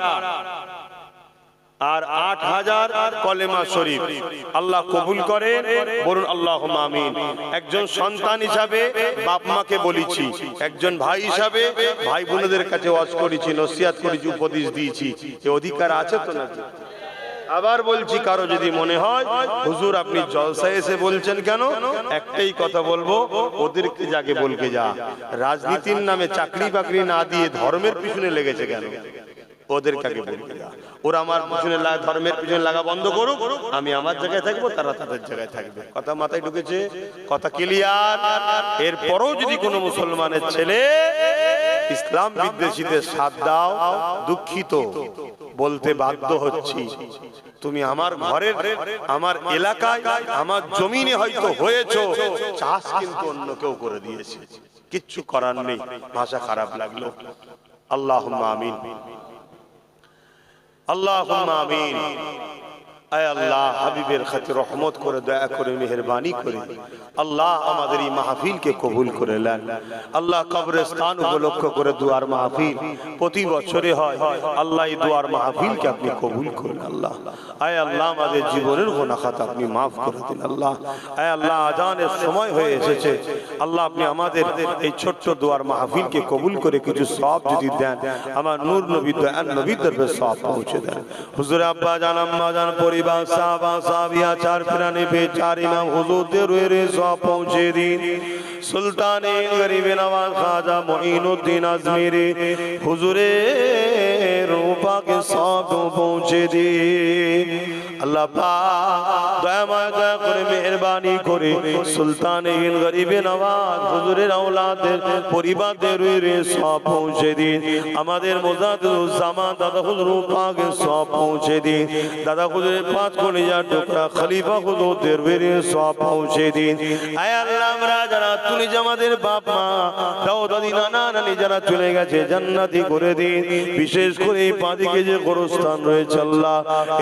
আর 8000 কলেমা শরীফ আল্লাহ কবুল করেন, বলুন আল্লাহুম্মা আমিন। একজন সন্তান হিসাবে বাপ মাকে বলেছি, একজন ভাই হিসাবে ভাই বোনদের কাছে ওয়াজ করেছি, নসিহত করেছি, উপদেশ দিয়েছি। এই অধিকার আছে তো নাকি? আবার বলছি, কারো যদি মনে হয় হুজুর আপনি জলসায় এসে বলছেন কেন, একটাই কথা বলবো, ওদেরকে যাকে বলকে যা, রাজনীতির নামে চাকরি বাকরি না দিয়ে ধর্মের পিছনে লেগেছে কেন, ওদের কাকে বলকে যা। ওরা আমার পিছনে ধর্মের পিছনে লাগা বন্ধ করুক, আমি আমার জায়গায় থাকবো, তারা তাদের জায়গায় থাকবে। কথা মাথায় ঢুকেছে? কথা ক্লিয়ার? এরপরও যদি কোনো মুসলমানের ছেলে ইসলাম বিদ্বেষীদের সাথ দাও, দুঃখিত বলতে বাধ্য হচ্ছি, তুমি আমার ঘরের, আমার এলাকায়, আমার জমিনে হয়তো হয়েছো, চাষ কিন্তু অন্য কেউ করে দিয়েছে, কিচ্ছু করার নেই। ভাষা খারাপ লাগলো। আল্লাহুম্মা আমিন, আল্লাহুম্মা আমিন। আয় আল্লাহ, হাবিবের খাতির রহমত করে, দয়া করে, মেহেরবানি করে আল্লাহ আমাদের এই মাহফিলকে কবুল করে নেন। আল্লাহ কবরস্থান উপলক্ষ করে দুয়ার মাহফিল প্রতি বছরে হয়, আল্লাহ এই দুয়ার মাহফিলকে আপনি কবুল করুন। আল্লাহ, আয় আল্লাহ আমাদের জীবনের গুনাহ খাতা আপনি মাফ করে দিন। আল্লাহ, আয় আল্লাহ আজানের সময় হয়ে এসেছে, আল্লাহ আপনি আমাদের এই ছোট্ট দুয়ার মাহফিলকে কবুল করে কিছু সওয়াব যদি দেন, আমার নূর নবী দয়াল নবীর দরবারে সওয়াব পৌঁছে দেন। হুজুর আব্বা জান, আম্মা জান, পরিবার, সাহাবা সাহাবিয়া, চার ফিরানি বেচার ইমাম হুজুরদের রুহে সওয়াব পৌঁছে দিন। সুলতানে গরিবে নওয়াজ খাজা মুঈনুদ্দিন আজমিরি হুজুরের রূপাকে সওয়াব পৌঁছে দিন। আল্লাহ পাক দয়াময় দয়া করে মেহেরবানি করে সুলতানে গরিবে নওয়াজ হুজুরের আওলাদের পরিবারদের রুহে সওয়াব পৌঁছে দিন। আমাদের মুজাদ্দিদুল জামান দাদা হুজুর পাকে সওয়াব পৌঁছে দিন। দাদা হুজুরের 5 কলিজার টুকরা খলিফা হুজুরদের রুহে সওয়াব পৌঁছে দিন। আয় আল্লাহ, আমরা যারা তুমি আমাদের বাপ মা, দাদা দাদি, নানা নানি যারা চলে গেছে, জান্নাতি করে দিন। বিশেষ করে করে এই বাঁদিকে যে কবরস্থান রয়েছে আল্লাহ,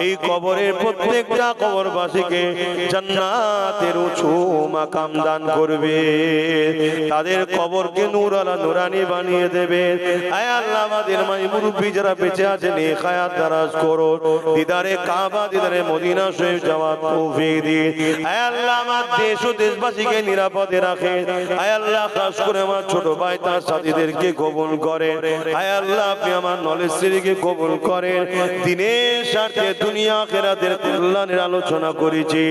এই কবরের প্রত্যেকটা কবরবাসীকে জান্নাতের উঁচু মাকাম দান করবে, তাদের কবরকে নূরালা নূরানি বানিয়ে দেবে। আয় আল্লাহ, আমাদের মাই মুরব্বী যারা বেঁচে আছেন এই হায়াত দারাজ করো, দিদারে কাবা দিদারে মদিনা শরীফ যাওয়ার তৌফিক দিন। আয় আল্লাহ, আমার দেশ ও দেশবাসীকে নিরাপদে রাখেন। আয় আল্লাহ, খাস করে আমার ছোট ভাই তার সাথীদেরকে কবুল করেন। আয় আল্লাহ, আপনি আমার নলেজ শ্রীকে কবুল করেন। দিনের স্বার্থে দুনিয়া আখিরাতের কল্যাণের আলোচনা করেছি,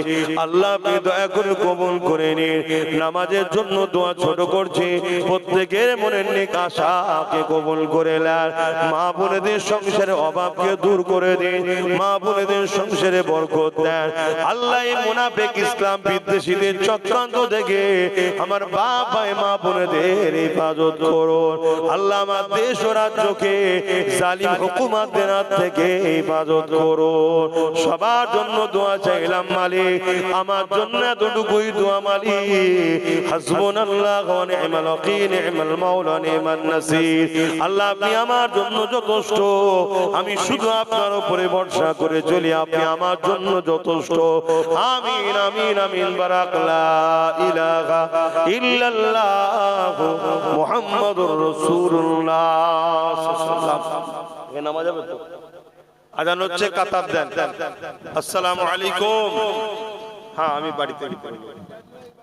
আল্লাহ আপনি দয়া করে কবুল করে নিন। নামাজের জন্য দোয়া ছোট করছি, প্রত্যেকের মনের নেক আশাকে কবুল করে নেন। মা বোনেদের সংসারের অভাবকে দূর করে দিন, মা বোনেদের সংসারে বরকত দেন। আল্লাহ, এই মুনাফিক ইসলাম বিদ্বেষীদের চক্রান্ত দেখে আমার বাপ ভাই মা বোনেদের হেফাজত করুন। আল্লাহ, আমার দেশ ও রাজ্যকে জালিম হুকুমাতদের হাত থেকে হেফাজত করুন। সবার জন্য দোয়া চাইলাম মালিক, আমার জন্য এতটুকুই দোয়া মালিক। হাসবুনাল্লাহু ওয়া নি'মাল ওয়াকিল, নি'মাল মাওলা নি'মান নাসির। আল্লাহ, আপনি আমার জন্য যথেষ্ট, আমি শুধু আপনার উপরে ভরসা করে চলি, আপনি আমার জন্য যথেষ্ট। আমিন আমিন আমিন। বারাক লা ইলাহা ইল্লাল্লাহু মুহাম্মাদুর রাসূলুল্লাহ সাল্লাল্লাহু আলাইহি ওয়াসাল্লাম। এ নামাজ হবে তো? আজান হচ্ছে, কাতার দেন। আসসালামু আলাইকুম। হ্যাঁ, আমি বাড়িতে